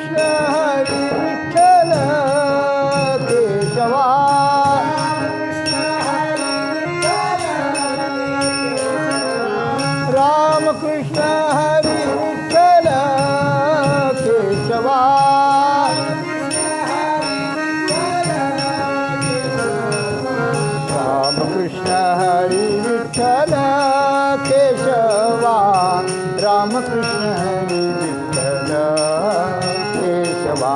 रामकृष्ण हरी विठ्ठल केशवा रामकृष्ण हरी विठ्ठल केशवा रामकृष्ण हरी विठ्ठल केशवा रामकृष्ण हरी विठ्ठल केशवा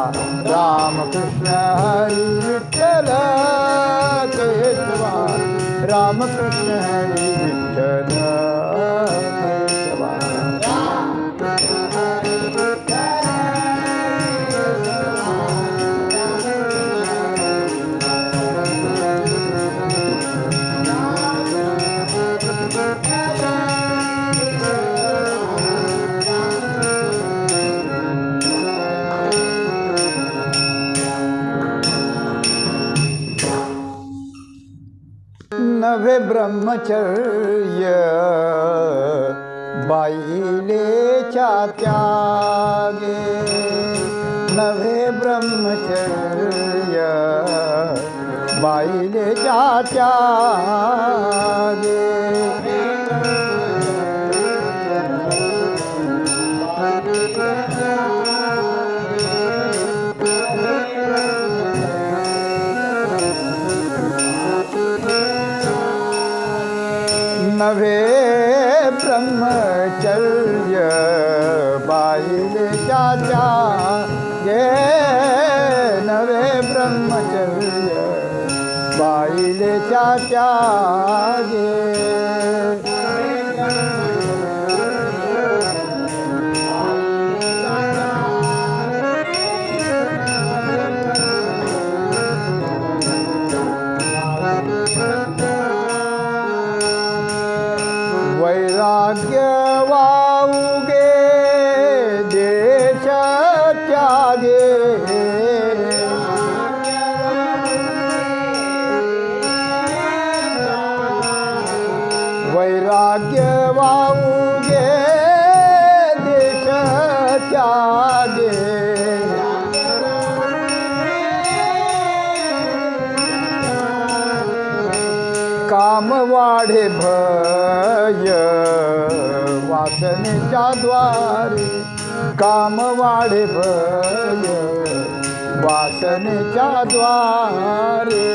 रामकृष्ण हरी विठ्ठल केशवा रामकृष्ण हरी विठ्ठल केशवा नवे ब्रह्मचर्य बाईलेच्या त्यागे नवे ब्रह्मचर्य बाईलेच्या त्यागे नवे ब्रह्मचर्य बाईलेच्या त्यागे नवे ब्रह्मचर्य बाईलेच्या त्यागे वैराग्य वाऊगे देश त्यागे वैराग्य वाऊगे देश त्यागे काम वाढे भय वासनेच्या द्वारे काम वाढे भय वासनेच्या द्वारे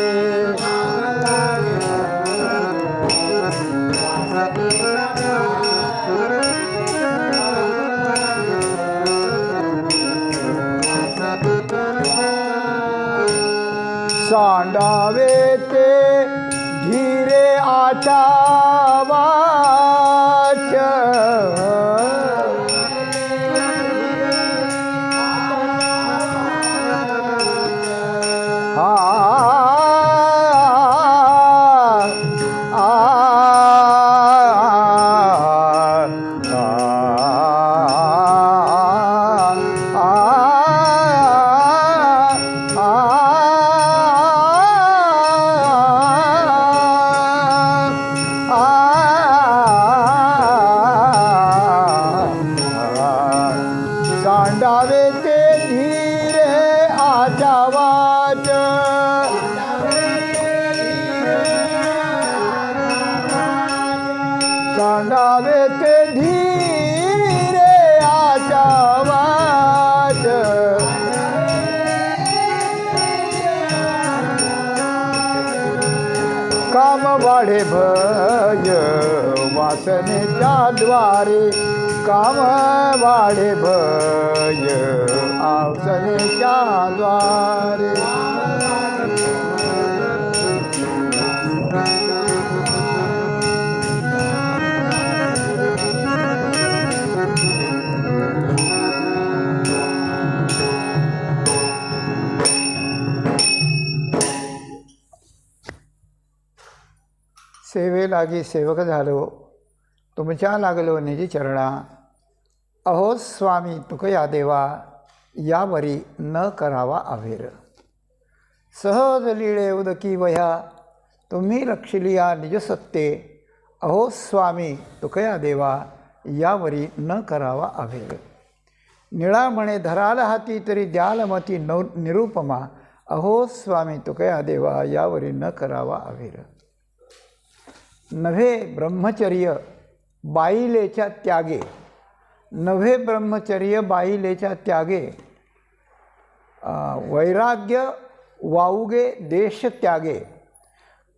सांडावे ते धीरे आचावाच सांडावे ते धीरे आचावाच सांडावे ते धीरे आचावाच काम वाढे भय वासनेच्या द्वारे काम वाढे भय वासनेच्या द्वारे सेवे लागी सेवक झालो तुमच्या लागलो निजी चरणा अहो स्वामी तुकया देवा यावरी न करावा अवेर सहज लीळे उदकी वह्या तुम्ही लक्षलिया निजसत्ते अहो स्वामी तुकया देवा यावरी न करावा अवेर निळा म्हणे धराल हाती तरी द्याल मती निरुपमा अहो स्वामी तुकया देवा यावरी न करावा अवीर. नव्हे ब्रह्मचर्य बाईलेच्या त्यागे, नव्हे ब्रह्मचर्य बाईलेच्या त्यागे, वैराग्य वाऊगे देश त्यागे,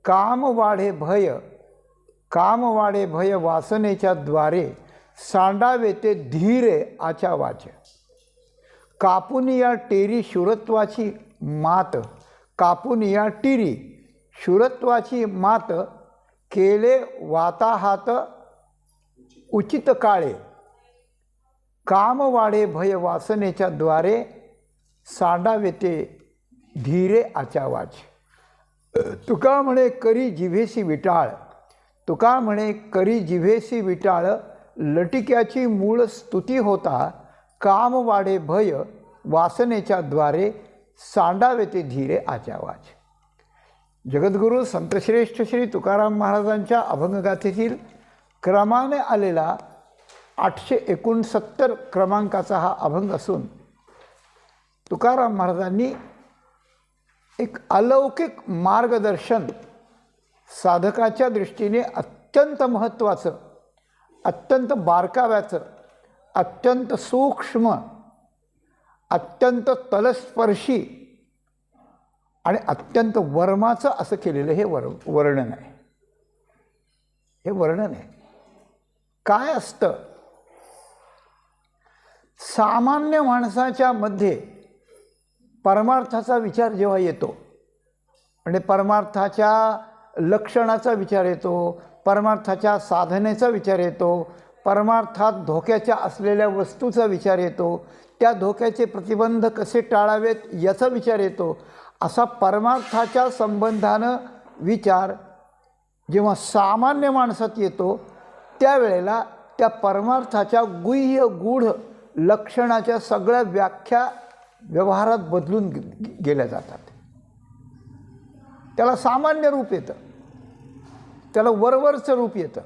काम वाढे भय वासनेच्या द्वारे, सांडावे ते धीरे आच्या वाचे. कापून या टेरी शूरत्वाची मात, कापून या टिरी शूरत्वाची मात, केले वाताहात उचित काळे. काम वाढे भय वासनेच्या द्वारे, सांडावे ते धीरे आच्या वाचे. तुका म्हणे करी जिव्हेसी विटाळ, तुका म्हणे करी जिव्हेसी विटाळ, लटिक्याची मूळ स्तुती होता, काम वाढे भय वासनेच्या द्वारे, सांडावे ते धीरे आच्या वाचे. जगद्गुरू संतश्रेष्ठ श्री तुकाराम महाराजांच्या अभंगगाथेतील क्रमाने आलेला 869 क्रमांकाचा हा अभंग असून तुकाराम महाराजांनी एक अलौकिक मार्गदर्शन साधकाच्या दृष्टीने अत्यंत महत्त्वाचं, अत्यंत बारकाव्याचं, अत्यंत सूक्ष्म, अत्यंत तलस्पर्शी आणि अत्यंत वर्माचं असं केलेलं हे वर्णन आहे. हे वर्णन आहे. काय असतं, सामान्य माणसाच्या मध्ये परमार्थाचा विचार जेव्हा येतो, म्हणजे परमार्थाच्या लक्षणाचा विचार येतो, परमार्थाच्या साधनेचा विचार येतो, परमार्थात धोक्याच्या असलेल्या वस्तूचा विचार येतो, त्या धोक्याचे प्रतिबंध कसे टाळावेत याचा विचार येतो. असा परमार्थाच्या संबंधानं विचार जेव्हा सामान्य माणसात येतो, त्यावेळेला त्या परमार्थाच्या गुह्य गूढ लक्षणाच्या सगळ्या व्याख्या व्यवहारात बदलून गेल्या जातात. त्याला सामान्य रूप येतं, त्याला वरवरचं रूप येतं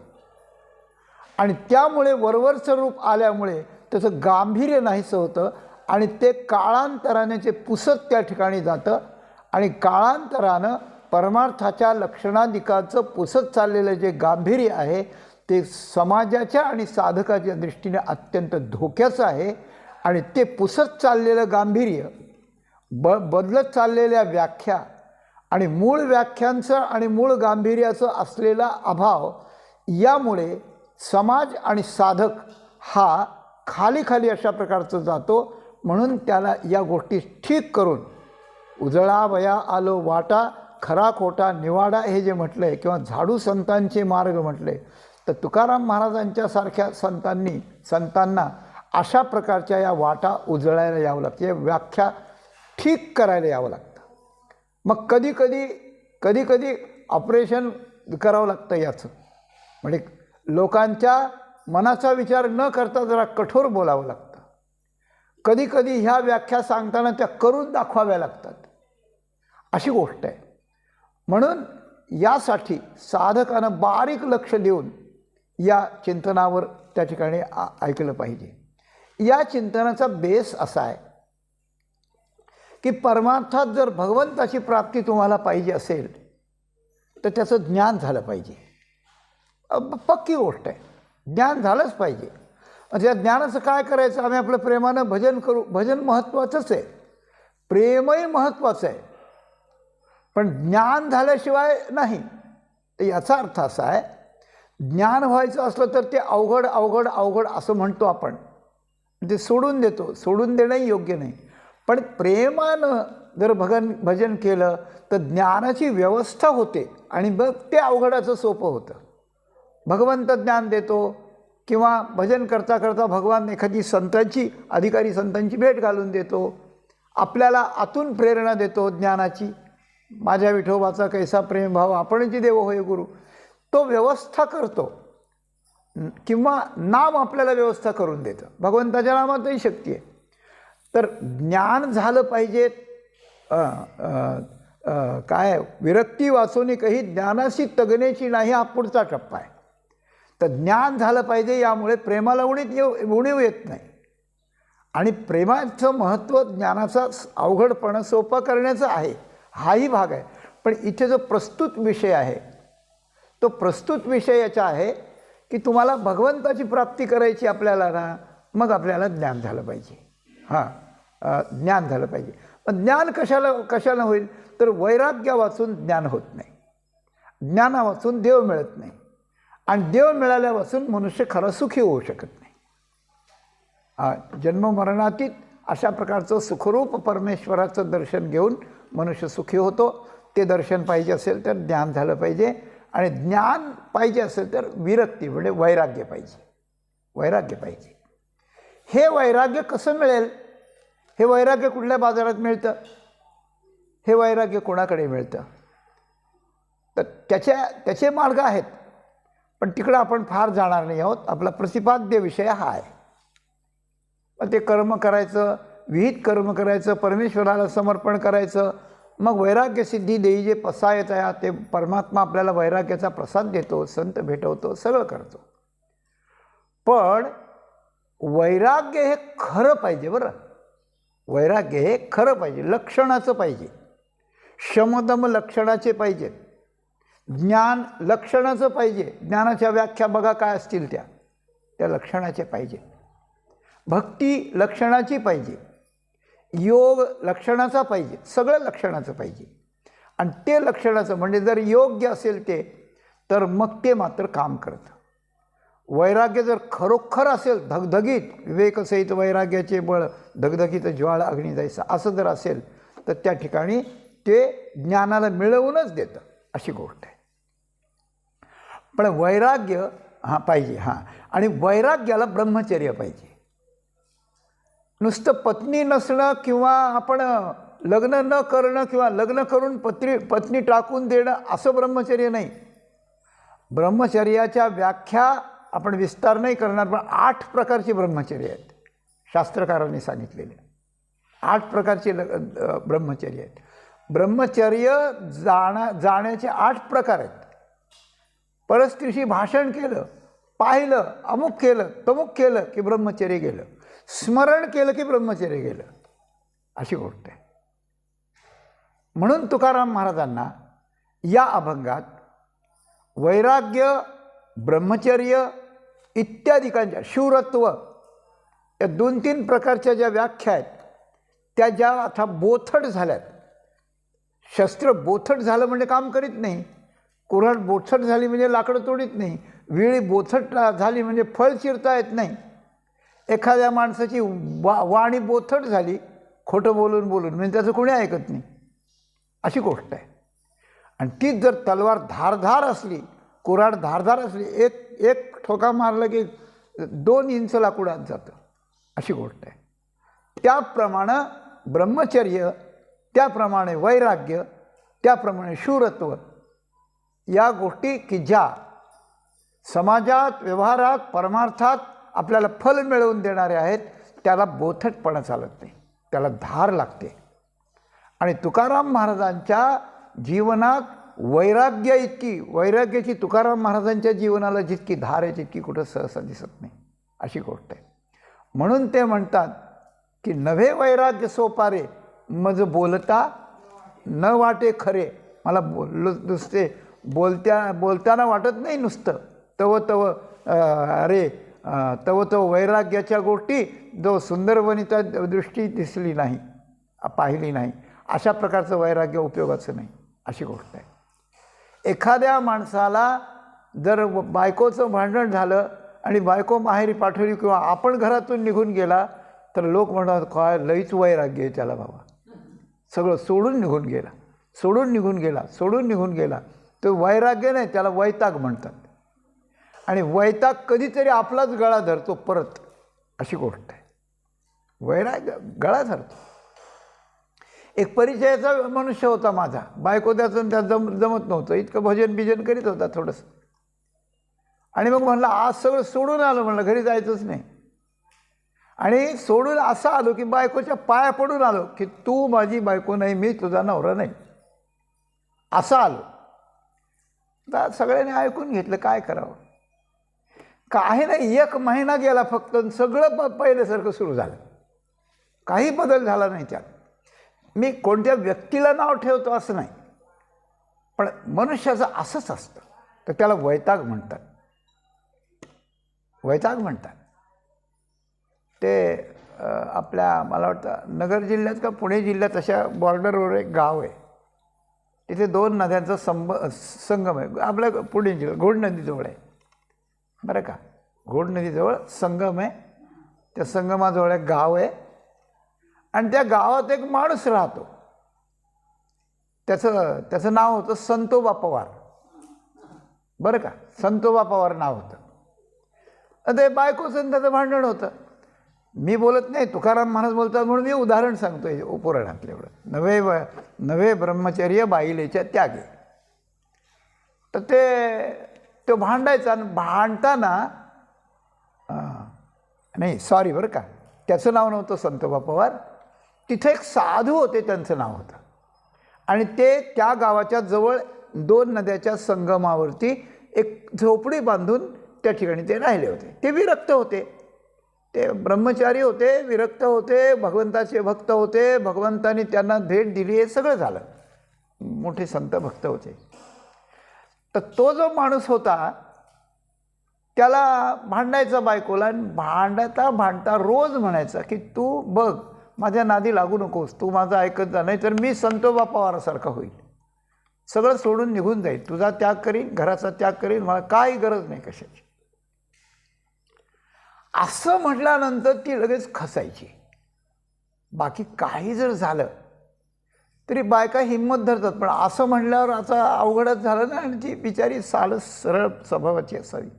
आणि त्यामुळे वरवरचं रूप आल्यामुळे त्याचं गांभीर्य नाहीसं होतं आणि ते काळांतराने ते पुसत त्या ठिकाणी जातं आणि काळांतरानं परमार्थाच्या लक्षणाधिकाचं पुसत चाललेलं जे गांभीर्य आहे ते समाजाच्या आणि साधकाच्या दृष्टीने अत्यंत धोक्याचं आहे. आणि ते पुसत चाललेलं गांभीर्य, बदलत चाललेल्या व्याख्या आणि मूळ व्याख्यांचं आणि मूळ गांभीर्याचं असलेला अभाव, यामुळे समाज आणि साधक हा खाली खाली अशा प्रकारचं जातो. म्हणून त्याला या गोष्टी ठीक करून उजळावया आलो वाटा, खरा खोटा निवाडा हे जे म्हटलं आहे, किंवा झाडू संतांचे मार्ग म्हटले, तर तुकाराम महाराजांच्या सारख्या संतांना अशा प्रकारच्या या वाटा उजळायला यावं लागतं, या व्याख्या ठीक करायला यावं लागतं. मग कधी कधी ऑपरेशन करावं लागतं याचं, म्हणजे लोकांच्या मनाचा विचार न करता जरा कठोर बोलावं लागतं. कधी ह्या व्याख्या सांगताना त्या करून दाखवाव्या लागतात, अशी गोष्ट आहे. म्हणून यासाठी साधकानं बारीक लक्ष देऊन या चिंतनावर त्या ठिकाणी ऐकलं पाहिजे. या चिंतनाचा बेस असा आहे की परमार्थात जर भगवंताची प्राप्ती तुम्हाला पाहिजे असेल तर त्याचं ज्ञान झालं पाहिजे. पक्की गोष्ट आहे, ज्ञान झालंच पाहिजे. त्या ज्ञानाचं काय करायचं, आम्ही आपलं प्रेमानं भजन करू, भजन महत्त्वाचंच आहे, प्रेमही महत्त्वाचं आहे, पण ज्ञान झाल्याशिवाय नाही. तर याचा अर्थ असा आहे, ज्ञान व्हायचं असलं तर ते अवघड अवघड अवघड असं म्हणतो आपण, ते सोडून देतो. सोडून देणंही योग्य नाही. पण प्रेमानं जर भजन केलं तर ज्ञानाची व्यवस्था होते आणि मग ते अवघडाचं सोपं होतं. भगवंत ज्ञान देतो किंवा भजन करता करता भगवान एखादी अधिकारी संतांची भेट घालून देतो, आपल्याला आतून प्रेरणा देतो ज्ञानाची. माझ्या विठोबाचा कैसा प्रेमभाव आपणची देव होय गुरु, तो व्यवस्था करतो. किंवा नाम आपल्याला व्यवस्था करून देतं, भगवंताच्या नामातही शक्ती आहे. तर ज्ञान झालं पाहिजे. काय विरक्ती वाचून काही ज्ञानाशी तगण्याची नाही, हा पुढचा टप्पा आहे. तर ज्ञान झालं पाहिजे, यामुळे प्रेमाला उणीव येत नाही. आणि प्रेमाचं महत्त्व ज्ञानाचा अवघडपणा सोपा करण्याचं आहे, हाही भाग आहे. पण इथे जो प्रस्तुत विषय आहे तो प्रस्तुत विषय याचा आहे की तुम्हाला भगवंताची प्राप्ती करायची आपल्याला ना, मग आपल्याला ज्ञान झालं पाहिजे. ज्ञान झालं पाहिजे. पण ज्ञान कशाला होईल तर वैराग्य वाचून ज्ञान होत नाही, ज्ञाना वाचून देव मिळत नाही, आणि देव मिळाल्यापासून मनुष्य खरा सुखी होऊ शकत नाही. जन्ममरणातीत अशा प्रकारचं सुखरूप परमेश्वराचं दर्शन घेऊन मनुष्य सुखी होतो. ते दर्शन पाहिजे असेल तर ज्ञान झालं पाहिजे, आणि ज्ञान पाहिजे असेल तर विरक्ती म्हणजे वैराग्य पाहिजे, वैराग्य पाहिजे. हे वैराग्य कसं मिळेल? हे वैराग्य कुठल्या बाजारात मिळतं? हे वैराग्य कोणाकडे मिळतं? तर त्याचे मार्ग आहेत, पण तिकडं आपण फार जाणार नाही आहोत. आपला प्रतिपाद्य विषय हा आहे. मग ते कर्म करायचं, विहित कर्म करायचं, परमेश्वराला समर्पण करायचं, मग वैराग्य सिद्धी देई जे पसायत आहे, ते परमात्मा आपल्याला वैराग्याचा प्रसाद देतो, संत भेटवतो, सगळं करतो. पण वैराग्य हे खरं पाहिजे बरं. वैराग्य हे खरं पाहिजे, लक्षणाचं पाहिजे. शमदम लक्षणाचे पाहिजेत. ज्ञान लक्षणाचं पाहिजे. ज्ञानाच्या व्याख्या बघा काय असतील त्या लक्षणाचे पाहिजे. भक्ती लक्षणाची पाहिजे. योग लक्षणाचा पाहिजे. सगळं लक्षणाचं पाहिजे. आणि ते लक्षणाचं म्हणजे जर योग्य असेल ते, तर मग ते मात्र काम करतं. वैराग्य जर खरोखर असेल, धगधगीत, विवेकसहित वैराग्याचे बळ धगधगीत ज्वाळा अग्नी जायचं, असं जर असेल तर त्या ठिकाणी ते ज्ञानाला मिळवूनच देतं, अशी गोष्ट आहे. पण वैराग्य पाहिजे. आणि वैराग्याला ब्रह्मचर्य पाहिजे. नुसतं पत्नी नसणं किंवा आपण लग्न न करणं किंवा लग्न करून पत्नी टाकून देणं असं ब्रह्मचर्य नाही. ब्रह्मचर्याच्या व्याख्या आपण विस्तार नाही करणार, पण 8 प्रकारची ब्रह्मचर्य आहेत शास्त्रकारांनी सांगितलेले. 8 प्रकारचे ब्रह्मचर्य आहेत. ब्रह्मचर्य जाण्याचे 8 प्रकार आहेत. परस्त्रीशी भाषण केलं, पाहिलं, अमुक केलं, तमुक केलं की ब्रह्मचर्य गेलं. स्मरण केलं की ब्रह्मचर्य गेलं, अशी गोष्ट आहे. म्हणून तुकाराम महाराजांना या अभंगात वैराग्य, ब्रह्मचर्य इत्यादिकांच्या, शूरत्व, या 2-3 प्रकारच्या ज्या व्याख्या आहेत त्या ज्या आता बोथट झाल्यात. शस्त्र बोथट झालं म्हणजे काम करीत नाही. कुऱ्हाड बोथट झाली म्हणजे लाकडं तोडीत नाही. विळी बोथट झाली म्हणजे फळ चिरता येत नाही. एखाद्या माणसाची वाणी बोथट झाली, खोटं बोलून म्हणजे त्याचं कोणी ऐकत नाही, अशी गोष्ट आहे. आणि तीच जर तलवार धारधार असली, कुऱ्हाड धारधार असली, एक ठोका मारला की 2 इंच लाकूडात जातं, अशी गोष्ट आहे. त्याप्रमाणे ब्रह्मचर्य, त्याप्रमाणे वैराग्य, त्याप्रमाणे शूरत्व, या गोष्टी की ज्या समाजात, व्यवहारात, परमार्थात आपल्याला फल मिळवून देणारे आहेत, त्याला बोथटपणा चालत नाही, त्याला धार लागते. आणि तुकाराम महाराजांच्या जीवनात वैराग्य इतकी, वैराग्याची तुकाराम महाराजांच्या जीवनाला जितकी धार आहे तितकी कुठं सहसा दिसत नाही, अशी गोष्ट आहे. म्हणून ते म्हणतात की नव्हे वैराग्य सोपारे, मज बोलता न वाटे खरे. मला नुसते बोलताना वाटत नाही नुसतं, तव वैराग्याच्या गोष्टी जो सुंदर वनिता दृष्टी दिसली नाही, पाहिली नाही, अशा प्रकारचं वैराग्य उपयोगाचं नाही, अशी गोष्ट आहे. एखाद्या माणसाला जर बायकोचं भांडण झालं आणि बायको माहेरी पाठवली किंवा आपण घरातून निघून गेला तर लोक म्हणतात काय लईच वैराग्य आहे त्याला बाबा, सगळं सोडून निघून गेला. तो वैराग्य नाही, त्याला वैताग म्हणतात. आणि वैताग कधीतरी आपलाच गळा धरतो परत, अशी गोष्ट आहे. वैराग्य गळा धरतो. एक परिचयाचा मनुष्य होता माझा, बायको त्याचं जमत नव्हतं, इतकं भजन करीत होता थोडंसं. आणि मग म्हणलं आज सगळं सोडून आलो, म्हणलं घरी जायचंच नाही. आणि सोडून असं आलो की बायकोच्या पाया पडून आलो की तू माझी बायको नाही, मी तुझा नवरा नाही, असं आलो. तर सगळ्यांनी ऐकून घेतलं, काय करावं. काही नाही, 1 महिना गेला फक्त, सगळं पहिल्यासारखं सुरू झालं. काही बदल झाला नाही त्यात. मी कोणत्या व्यक्तीला नाव ठेवतो असं नाही, पण मनुष्याचं असंच असतं. तर त्याला वैताग म्हणतात. वैताग म्हणतात. ते आपल्या मला वाटतं नगर जिल्ह्यात का पुणे जिल्ह्यात अशा बॉर्डरवर एक गाव आहे. तिथे 2 नद्यांचा संगम आहे. आपल्या पुणे जिल्ह्यात घोड नदीजवळ आहे बरं का. घोड नदीजवळ संगम आहे. त्या संगमाजवळ एक गाव आहे आणि त्या गावात एक माणूस राहतो. त्याचं नाव होतं संतोबा पवार बरं का. संतोबा पवार नाव होतं. ते बायकोचं त्याचं भांडण होतं. मी बोलत नाही, तुकाराम महाराज बोलतात म्हणून मी उदाहरण सांगतोय उपराणातलं एवढं. नवे ब्रह्मचर्य बाईलेच्या त्यागे. तर तो भांडायचा आणि भांडताना नाही सॉरी बरं का, त्याचं नाव नव्हतं संतोबा पवार. तिथे एक साधू होते, त्यांचं नाव होतं. आणि ते त्या गावाच्या जवळ 2 नद्याच्या संगमावरती एक झोपडी बांधून त्या ठिकाणी ते राहिले होते. ते विरक्त होते. ते ब्रह्मचारी होते, विरक्त होते, भगवंताचे भक्त होते. भगवंतानी त्यांना भेट दिली, हे सगळं झालं. मोठे संत भक्त होते. तर तो जो माणूस होता त्याला भांडायचा बायकोला. आणि भांडता रोज म्हणायचा की तू बघ, माझ्या नादी लागू नकोस, तू माझं ऐकत जा, नाही तर मी संतोबा पवारासारखा होईल, सगळं सोडून निघून जाईल, तुझा त्याग करीन, घराचा त्याग करीन, मला काही गरज नाही कशाची. असं म्हटल्यानंतर ती लगेच खसायची. बाकी काही जर झालं तरी बायका हिंमत धरतात, पण असं म्हटल्यावर आता अवघडच झालं ना. आणि ती बिचारी सरळ स्वभावाची असावी.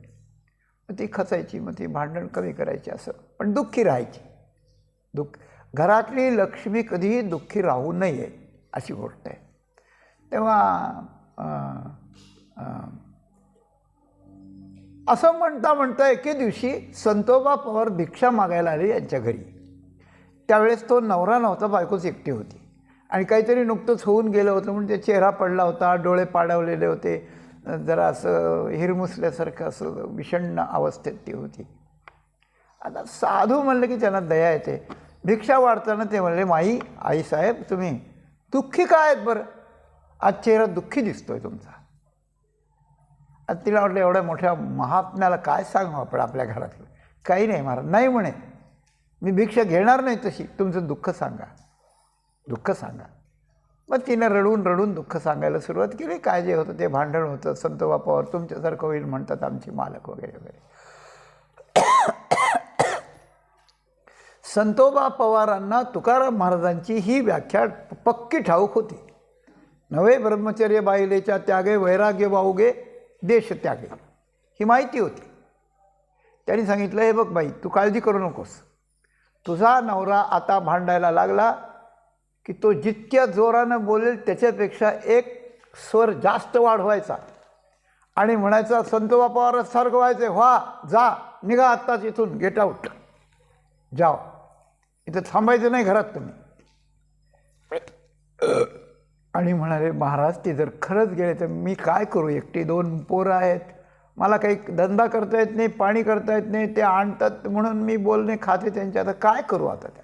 मग ती खचायची, मग ती भांडण कमी करायची असं, पण दुःखी राहायची. घरातली लक्ष्मी कधीही दुःखी राहू नये अशी गोष्ट आहे. तेव्हा असं म्हणता एके दिवशी संतोबा पवार भिक्षा मागायला आले यांच्या घरी. त्यावेळेस तो नवरा नव्हता, बायकोच एकटी होती. आणि काहीतरी नुकतंच होऊन गेलं होतं म्हणून ते चेहरा पडला होता, डोळे पाडवलेले होते, जरा असं हिरमुसल्यासारखं असं विषण्ण अवस्थेत ती होती. आता साधू म्हणलं की त्यांना दया येते. भिक्षा वाढताना ते म्हणले, आई साहेब तुम्ही दुःखी काय आहेत बरं, आज चेहरा दुःखी दिसतोय तुमचा. आता तिला वाटलं एवढ्या मोठ्या महात्म्याला काय सांगू आपण आपल्या घरातलं. काही नाही महाराज, नाही म्हणे, मी भिक्षा घेणार नाही तशी, तुमचं दुःख सांगा. मग तिनं रडून दुःख सांगायला सुरुवात केली. काय जे होतं ते भांडण होतं. संतोबा पवार तुमच्यासारखं होईल म्हणतात आमची मालक वगैरे वगैरे. संतोबा पवारांना तुकाराम महाराजांची ही व्याख्या पक्की ठाऊक होती. नवे ब्रह्मचर्य बाईलेच्या त्यागे वैराग्य वाहुगे देश त्यागे, ही माहिती होती. त्यांनी सांगितलं, हे बघ बाई, तू काळजी करू नकोस. तुझा नवरा आता भांडायला लागला की तो जितक्या जोरानं बोलेल त्याच्यापेक्षा एक स्वर जास्त वाढवायचा आणि म्हणायचा, संतोबा पवारासारखं व्हायचं, व्हा, जा, निघा आत्ताच इथून, गेट आउट, जाओ, इथं थांबायचं नाही घरात तुम्ही. आणि म्हणाले, महाराज ते जर खरंच गेले तर मी काय करू, एकटी 2 पोरं आहेत, मला काही धंदा करता येत नाही, पाणी करता येत नाही, ते आणतात म्हणून मी बोलणे खाते त्यांचे, आता काय करू आता त्या.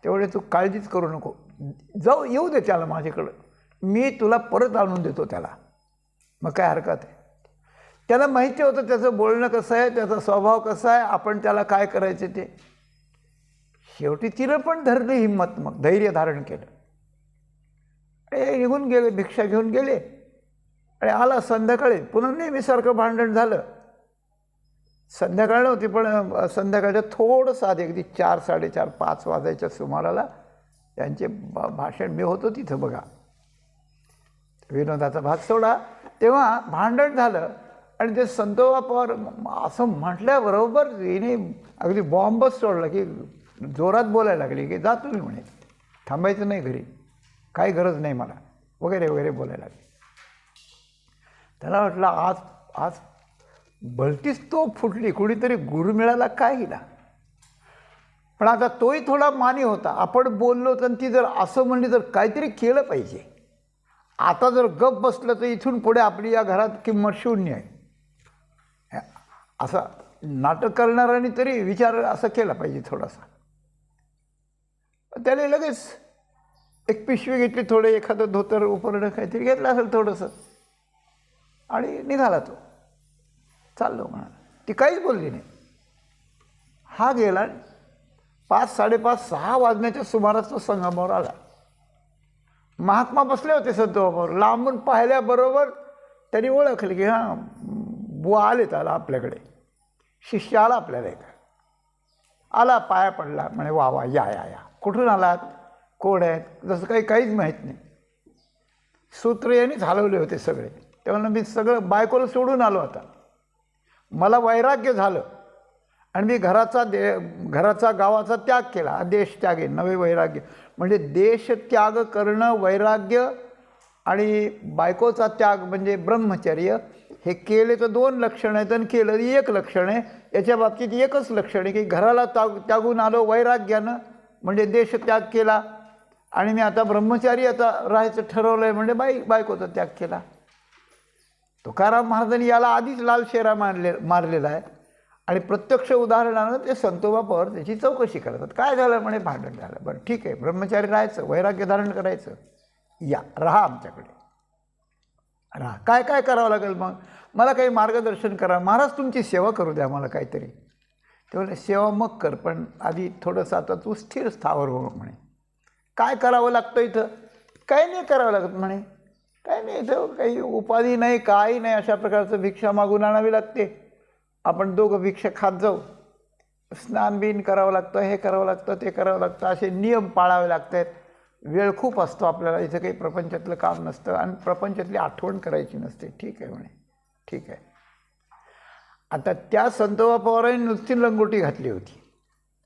तेवढे तू काळजीच करू नको, येऊ दे त्याला माझ्याकडं, मी तुला परत आणून देतो त्याला, मग काय हरकत आहे. त्याला माहिती होतं त्याचं बोलणं कसं आहे, त्याचा स्वभाव कसा आहे, आपण त्याला काय करायचं ते. शेवटी तिनं पण धरली हिंमत, मग धैर्य धारण केलं. निघून गेले, भिक्षा घेऊन गेले. आणि आला संध्याकाळी, पुन्हा नेहमीसारखं भांडण झालं. संध्याकाळ नव्हती, पण संध्याकाळच्या थोडंसं आधी, अगदी 4, 4:30, 5 वाजायच्या सुमाराला त्यांचे भाषण, मी होतो तिथं बघा, विनोदाचा भाग सोडा, तेव्हा भांडण झालं. आणि ते संतोबा पवार असं म्हटल्याबरोबर हिने अगदी बॉम्बच सोडला, की जोरात बोलायला लागली की जा तुम्ही म्हणे, थांबायचं नाही घरी, काही गरज नाही मला, वगैरे वगैरे बोलायला लागली. त्याला वाटलं आज भलतीच तो फुटली, कुणीतरी गुरु मिळाला काय हिला. पण आता तोही थोडा मानी होता. आपण बोललो तर ती जर असं म्हणली तर काहीतरी केलं पाहिजे. आता जर गप बसलं तर इथून पुढे आपली या घरात किंमत शून्य आहे. असं नाटक करणाऱ्यांनी तरी विचार असं केला पाहिजे थोडासा. त्याने लगेच एक पिशवी घेतली, थोडं एखादं धोतर उपरणं काहीतरी घेतलं असेल थोडंसं, आणि निघाला तो. चाललो म्हणा. ती काहीच बोलली नाही. हा गेला. 5, 5:30, 6 वाजण्याच्या सुमारास तो संगमावर आला. महात्मा बसले होते संतोबावर. लांबून पाहिल्याबरोबर त्यांनी ओळखले की हां, बुवा आले त्याला आपल्याकडे, शिष्य आला आपल्याला. एक आला, पाया पडला, म्हणे वा वा, या या या. कुठून आलात, कोण आहेत, जसं काहीच माहीत नाही. सूत्र यांनीच हलवले होते सगळे. तेव्हा मी सगळं बायकोला सोडून आलो. आता मला वैराग्य झालं आणि मी घराचा गावाचा त्याग केला. देश त्यागे नवे वैराग्य. म्हणजे देश त्याग करणं, वैराग्य आणि बायकोचा त्याग म्हणजे ब्रह्मचर्य. हे केले तर 2 लक्षणं आहेत आणि केलं 1 लक्षण आहे. याच्या बाबतीत एकच लक्षण आहे की घराला त्यागून आलो वैराग्यानं, म्हणजे देश त्याग केला. आणि मी आता ब्रह्मचारी आता राहायचं ठरवलं आहे, म्हणजे बायकोचा त्याग केला. तुकाराम महाराजांनी याला आधीच लाल शेरा मारलेला आहे. आणि प्रत्यक्ष उदाहरणानं ते संतोबापावर त्याची चौकशी करतात. काय झालं, म्हणे भांडण झालं. बरं ठीक आहे, ब्रह्मचारी राहायचं, वैराग्य धारण करायचं, या राहा आमच्याकडे, राहा. काय काय करावं लागेल मग, मला काही मार्गदर्शन करा. महाराज तुमची सेवा करू द्या मला काहीतरी. ते म्हणे सेवा मग कर, पण आधी थोडंसं आता तू स्थिर स्थावर हो. म्हणे काय करावं लागतं इथं, काही नाही करावं लागत म्हणे. काही नाही, इथं काही उपाधी नाही, काही नाही. अशा प्रकारचं भिक्षा मागून आणावी लागते. आपण दोघं भिक्षा खात जाऊ. स्नान बिन करावं लागतं, हे करावं लागतं, ते करावं लागतं. असे नियम पाळावे लागतात. वेळ खूप असतो आपल्याला. इथं काही प्रपंचातलं काम नसतं आणि प्रपंचातली आठवण करायची नसते. ठीक आहे म्हणे, ठीक आहे. आता त्या संतोबा पवारांनी नुसती लंगोटी घातली होती,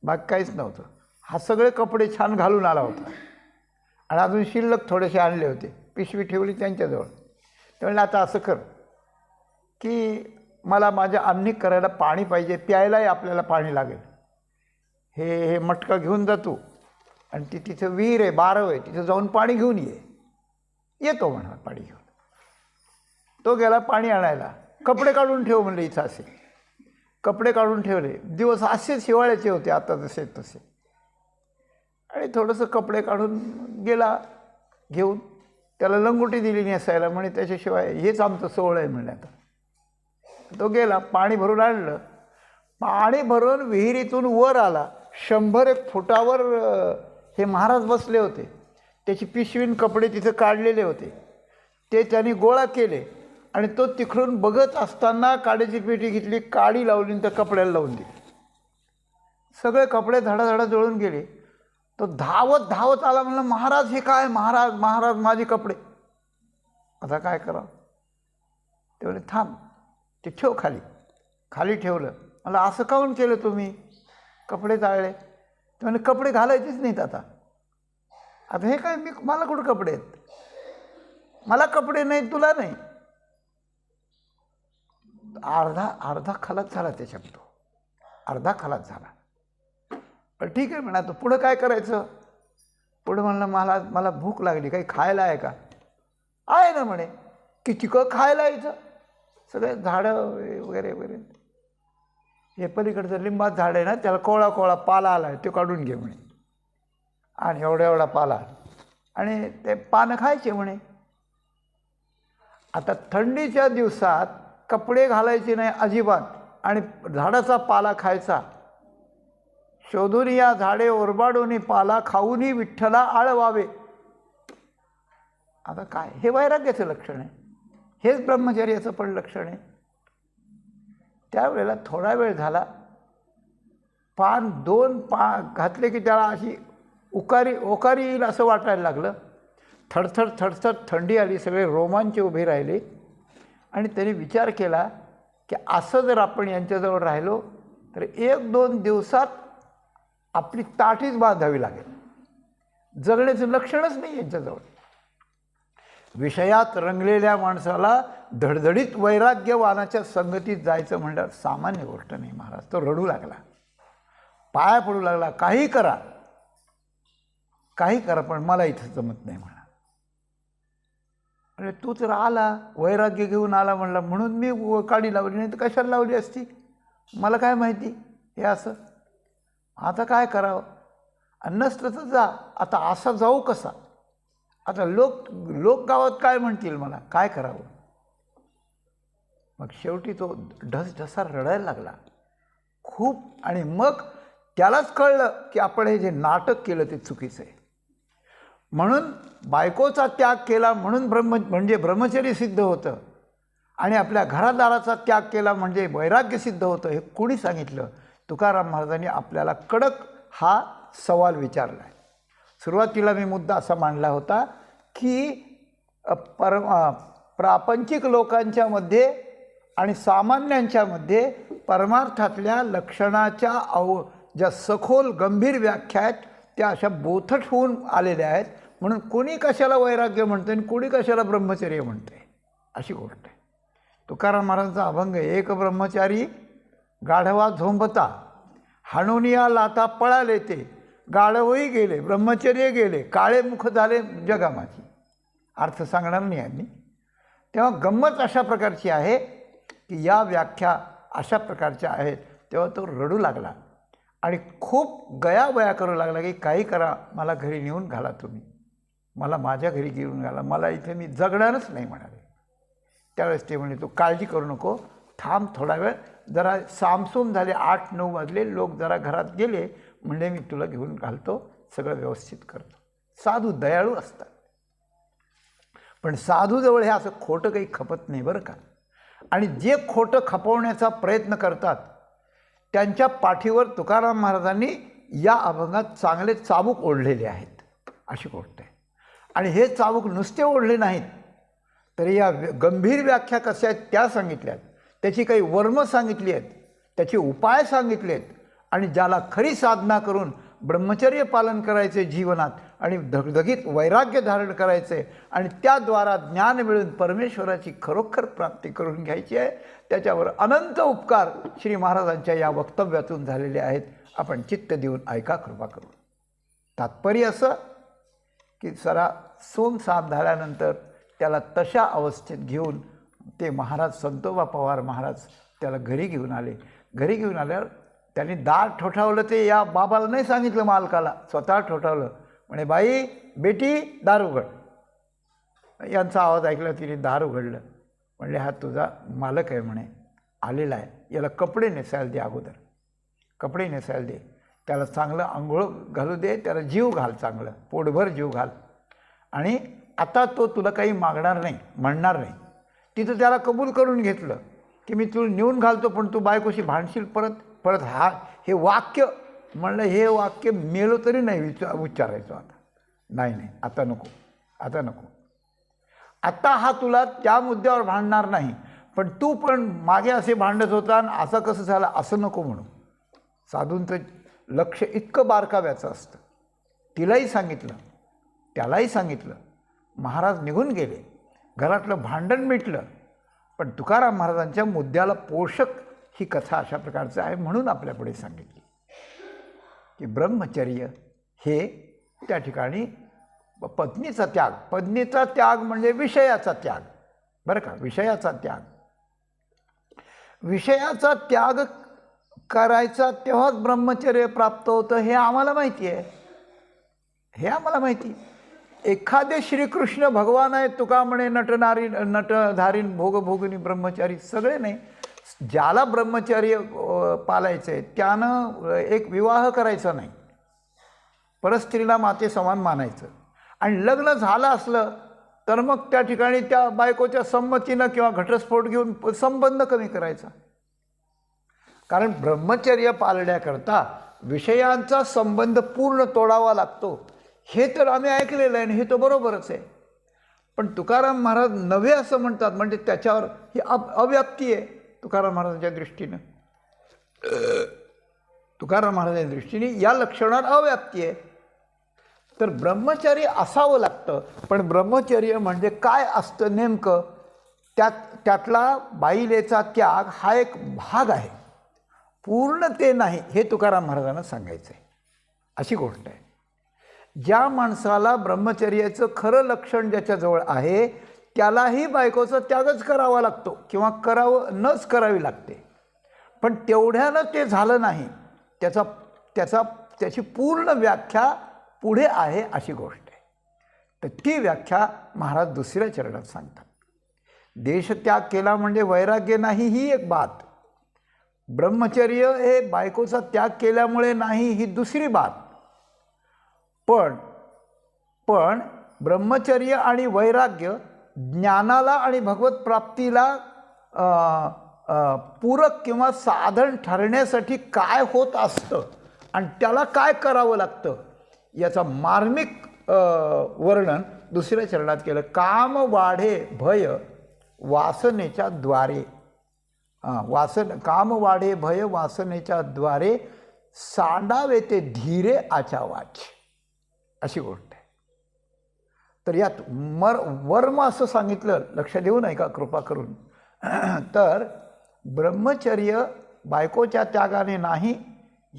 बाकी काहीच नव्हतं. हा सगळे कपडे छान घालून आला होता आणि अजून शिल्लक थोडेसे आणले होते. पिशवी ठेवली त्यांच्याजवळ. त्यामुळे आता असं कर की मला माझ्या आम्निक करायला पाणी पाहिजे, प्यायलाही आपल्याला पाणी लागेल. हे मटका घेऊन जा तू, आणि तिथं विहीर आहे, बारव आहे, तिथं जाऊन पाणी घेऊन येतो म्हणा पाणी घेऊन. तो गेला पाणी आणायला. कपडे काढून ठेव म्हणले इथं. असे कपडे काढून ठेवले. दिवस असेच हिवाळ्याचे होते आता जसे तसे. आणि थोडंसं कपडे काढून गेला घेऊन. त्याला लंगोटी दिली नेसायला, म्हणे त्याच्याशिवाय हेच आमचं सोहळं आहे म्हणले. आता तो गेला, पाणी भरून आणलं. पाणी भरून विहिरीतून वर आला. 100-1 फुटावर हे महाराज बसले होते. त्याची पिशवीन कपडे तिथं काढलेले होते. ते त्यांनी गोळा केले आणि तो तिकडून बघत असताना काडीची पेटी घेतली, काडी लावली आणि त्या कपड्याला लावून दिली. सगळे कपडे धडाधडा जळून गेले. तो धावत आला. म्हणलं महाराज हे काय, महाराज महाराज माझे कपडे, आता काय करावं. ते म्हणे थांब, ते ठेव खाली ठेवलं. मला असं काऊन केलं तुम्ही, कपडे जाळले. ते म्हणे कपडे घालायचेच नाहीत आता हे काय, मला कुठं कपडे आहेत, मला कपडे नाही, तुला नाही. अर्धा खलास झाला त्याच्यात. तो अर्धा खलास झाला. पण ठीक आहे म्हणा. तो पुढं काय करायचं. पुढं म्हणलं मला भूक लागली, काही खायला आहे का. आहे ना म्हणे. किती खायला इथं सगळे झाडं वगैरे वगैरे. हे पलीकडचं लिंबाचं झाड आहे ना, त्याला कोवळा पाला आला आहे, तो काढून घे म्हणे. आणि एवढा पाला आणि ते पानं खायचे म्हणे. आता थंडीच्या दिवसात कपडे घालायचे नाही अजिबात आणि झाडाचा पाला खायचा. शोधून या झाडे ओरबाडून पाला खाऊनी विठ्ठला आळवावे. आता काय, हे वैराग्याचं लक्षण आहे. हेच ब्रह्मचर्याचं पण लक्षण आहे. त्यावेळेला थोडा वेळ झाला. 2 पान घातले की त्याला अशी ओकारी येईल असं वाटायला लागलं. थडथड थंडी आली. सगळे रोमांच उभे राहिले. आणि त्यांनी विचार केला की असं जर आपण यांच्याजवळ राहिलो तर 1-2 दिवसात आपली ताटीच बांधावी लागेल. जगण्याचं लक्षणच नाही यांच्याजवळ. विषयात रंगलेल्या माणसाला धडधडीत वैराग्यवानाच्या संगतीत जायचं म्हणल्यावर सामान्य गोष्ट नाही. महाराज तो रडू लागला, पाया पडू लागला. काही करा पण मला इथं जमत नाही म्हणा. अरे तू तर आला, वैराग्य घेऊन आला म्हणला, म्हणून मी काडी लावली, नाही तर कशाला लावली असती, मला काय माहिती हे असं. आता काय करावं. आणि नसलं तर जा. आता असा जाऊ कसा? आता लोक गावात काय म्हणतील, मला काय करावं? मग शेवटी तो ढसढसा रडायला लागला खूप. आणि मग त्यालाच कळलं की आपण हे जे नाटक केलं ते चुकीचं आहे. म्हणून बायकोचा त्याग केला म्हणून म्हणजे ब्रह्मचर्य सिद्ध होतं, आणि आपल्या घरादाराचा त्याग केला म्हणजे वैराग्य सिद्ध होतं. हे कोणी सांगितलं? तुकाराम महाराजांनी आपल्याला कडक हा सवाल विचारला आहे. सुरुवातीला मी मुद्दा असा मांडला होता की प्रापंचिक लोकांच्या मध्ये आणि सामान्यांच्या मध्ये परमार्थातल्या लक्षणाच्या ज्या सखोल गंभीर व्याख्या आहेत त्या अशा बोथट होऊन आलेल्या आहेत. म्हणून कोणी कशाला वैराग्य म्हणते आणि कोणी कशाला ब्रह्मचर्य म्हणते, अशी गोष्ट आहे. तुकाराम महाराजांचा अभंग, एक ब्रह्मचारी गाढवा झोंबता, हाणुनिया लाथा पळाले ते, गाढवही गेले ब्रह्मचर्य गेले, काळे मुख झाले जगामाची. अर्थ सांगणार नाही आहे मी. तेव्हा गंमत अशा प्रकारची आहे की या व्याख्या अशा प्रकारच्या आहेत. तेव्हा तो रडू लागला आणि खूप गयावया करू लागला की काही करा, मला घरी नेऊन घाला, तुम्ही मला माझ्या घरी घेऊन घाला, मला इथे मी जगणारच नाही म्हणाले. त्यावेळेस ते म्हणे, तू काळजी करू नको, थांब थोडा वेळ, जरा सामसूम झाले, 8-9 वाजले, लोक जरा घरात गेले, म्हणजे मी तुला घेऊन घालतो, सगळं व्यवस्थित करतो. साधू दयाळू असतात, पण साधूजवळ हे असं खोटं काही खपत नाही बरं का. आणि जे खोटं खपवण्याचा प्रयत्न करतात त्यांच्या पाठीवर तुकाराम महाराजांनी या अभंगात चांगले चाबूक ओढलेले आहेत, अशी गोष्ट आहे. आणि हे चाबूक नुसते ओढले नाहीत, तर या गंभीर व्याख्या कशा आहेत त्या सांगितल्यात, त्याची काही वर्म सांगितली आहेत, त्याचे उपाय सांगितले आहेत. आणि ज्याला खरी साधना करून ब्रह्मचर्य पालन करायचे जीवनात आणि धगधगीत वैराग्य धारण करायचे आणि त्याद्वारा ज्ञान मिळून परमेश्वराची खरोखर प्राप्ती करून घ्यायची आहे, त्याच्यावर अनंत उपकार श्री महाराजांच्या या वक्तव्यातून झालेले आहेत. आपण चित्त देऊन ऐका, कृपा करून. तात्पर्य असं की जरा सोमसाम झाल्यानंतर त्याला तशा अवस्थेत घेऊन ते महाराज संतोबा पवार महाराज त्याला घरी घेऊन आले. घरी घेऊन आल्यावर त्यांनी दार ठोठावलं. ते या बाबाला नाही सांगितलं, मालकाला, स्वतः ठोठावलं. म्हणे, बाई बेटी दार उघड. यांचा आवाज ऐकला, तिने दार उघडलं. म्हणले, हा तुझा मालक आहे म्हणे, आलेला आहे, याला कपडे नेसायला दे, अगोदर कपडे नेसायला दे, त्याला चांगलं आंघोळ घालू दे, त्याला जीव घाल, चांगलं पोटभर जीव घाल. आणि आता तो तुला काही मागणार नाही, म्हणणार नाही. तिथं त्याला कबूल करून घेतलं की मी तुला नेऊन घालतो, पण तू बायकोशी भांडशील परत परत. हे वाक्य म्हणलं, हे वाक्य मेलो तरी नाही उच्चारायचो. आता नाही, आता नको, आता नको. आता हा तुला त्या मुद्द्यावर भांडणार नाही, पण तू पण मागे असे भांडत होता आणि असं कसं झालं असं नको म्हणू. साधूंचं लक्ष इतकं बारकाव्याचं असतं. तिलाही सांगितलं, त्यालाही सांगितलं. महाराज निघून गेले, घरातलं भांडण मिटलं. पण तुकाराम महाराजांच्या मुद्द्याला पोषक ही कथा अशा प्रकारचं आहे. म्हणून आपल्यापुढे सांगितली की ब्रह्मचर्य हे त्या ठिकाणी पत्नीचा त्याग. पत्नीचा त्याग म्हणजे विषयाचा त्याग बरं का, विषयाचा त्याग. विषयाचा त्याग करायचा तेव्हाच ब्रह्मचर्य प्राप्त होतं, हे आम्हाला माहिती आहे. हे आम्हाला माहिती. एखादे श्रीकृष्ण भगवान आहे, तुका म्हणे नटनारी नटधारीन भोगभोगिनी ब्रह्मचारी, सगळे नाही. ज्याला ब्रह्मचर्य पालायचं आहे त्यानं एक विवाह करायचा नाही, परस्त्रीला माते समान मानायचं. आणि लग्न झालं असलं तर मग त्या ठिकाणी त्या बायकोच्या संमतीनं किंवा घटस्फोट घेऊन संबंध कमी करायचा. कारण ब्रह्मचर्य पाळण्याकरता विषयांचा संबंध पूर्ण तोडावा लागतो, हे तर आम्ही ऐकलेलं आहे आणि हे तर बरोबरच आहे. पण तुकाराम महाराज नव्हे असं म्हणतात, म्हणजे त्याच्यावर ही अव्याप्ती आहे. तुकाराम महाराजांच्या दृष्टीनं, तुकाराम महाराजांच्या दृष्टीने या लक्षणात अव्याप्ती आहे. तर ब्रह्मचर्य असावं लागतं. पण ब्रह्मचर्य म्हणजे काय असतं नेमकं, त्यातला बाईलेचा त्याग हा एक भाग आहे, पूर्ण ते नाही, हे तुकाराम महाराजांना सांगायचं आहे. अशी गोष्ट आहे. ज्या माणसाला ब्रह्मचर्याचं खरं लक्षण ज्याच्याजवळ आहे त्यालाही बायकोचा त्यागच करावा लागतो किंवा नच करावी लागते. पण तेवढ्यानं ते झालं नाही, त्याचा त्याची पूर्ण व्याख्या पुढे आहे अशी गोष्ट आहे. तर ती व्याख्या महाराज दुसऱ्या चरणात सांगतात. देशत्याग केला म्हणजे वैराग्य नाही ही एक बात, ब्रह्मचर्य हे बायकोचा त्याग केल्यामुळे नाही ही दुसरी बात. पण ब्रह्मचर्य आणि वैराग्य ज्ञानाला आणि भगवत प्राप्तीला पूरक किंवा साधन ठरण्यासाठी काय होत असतं आणि त्याला काय करावं लागतं याचा मार्मिक वर्णन दुसऱ्या चरणात केलं. काम वाढे भय वासनेच्या द्वारे, काम वाढे भय वासनेच्या द्वारे सांडावे ते धीरे आचावाच अशी गोष्ट आहे. तर यात वर्म असं सांगितलं, लक्ष देऊ नये का कृपा करून. तर ब्रह्मचर्य बायकोच्या त्यागाने नाही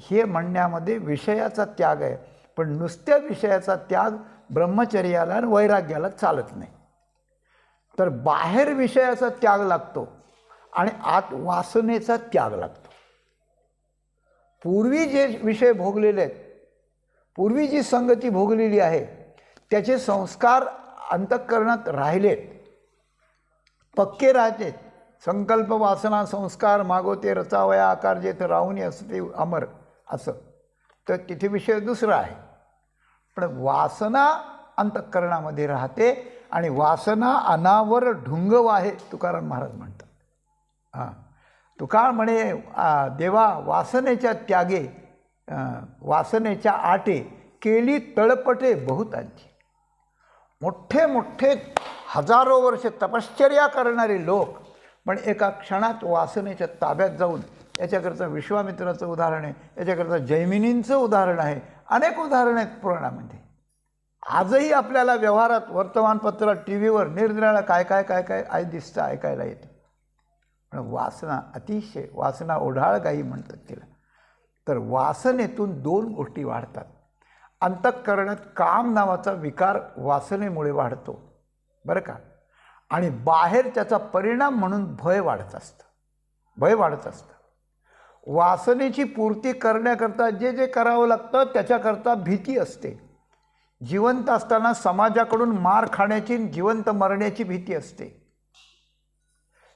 हे म्हणण्यामध्ये विषयाचा त्याग आहे, पण नुसत्या विषयाचा त्याग ब्रह्मचर्याला आणि वैराग्याला चालत नाही. तर बाहेर विषयाचा त्याग लागतो आणि आत वासनेचा त्याग लागतो. पूर्वी जे विषय भोगलेले आहेत, पूर्वी जी संगती भोगलेली आहे त्याचे संस्कार अंतःकरणात राहिलेत, पक्के राहतेत. संकल्प वासना संस्कार मागोते रचावया आकार जेथे राहुनी असते अमर असं. तर तिथे विषय दुसरा आहे, पण वासना अंतःकरणामध्ये राहते आणि वासना अनावर ढुंगव आहे तुकाराम महाराज म्हणतात. तुकाळ म्हणे देवा वासनेच्या त्यागे वासनेच्या आटे केली तळपटे बहुतांची. मोठे मोठे हजारो वर्ष तपश्चर्या करणारे लोक पण एका क्षणात वासनेच्या ताब्यात जाऊन, याच्याकरता विश्वामित्राचं उदाहरण आहे, याच्याकरता जैमिनींचं उदाहरण आहे, अनेक उदाहरणं आहेत पुराणामध्ये. आजही आपल्याला व्यवहारात वर्तमानपत्रात टी व्हीवर निरनिराळं काय काय काय काय दिसतं, ऐकायला येतं. पण वासना अतिशय, वासना ओढाळ गाई म्हणतात तिला. तर वासनेतून दोन गोष्टी वाढतात. अंतःकरणात काम नावाचा विकार वासनेमुळे वाढतो बरं का, आणि बाहेर त्याचा परिणाम म्हणून भय वाढत असतं. वासनेची पूर्ती करण्याकरता जे जे करावं लागतं त्याच्याकरता भीती असते. जिवंत असताना समाजाकडून मार खाण्याची, जिवंत मरण्याची भीती असते.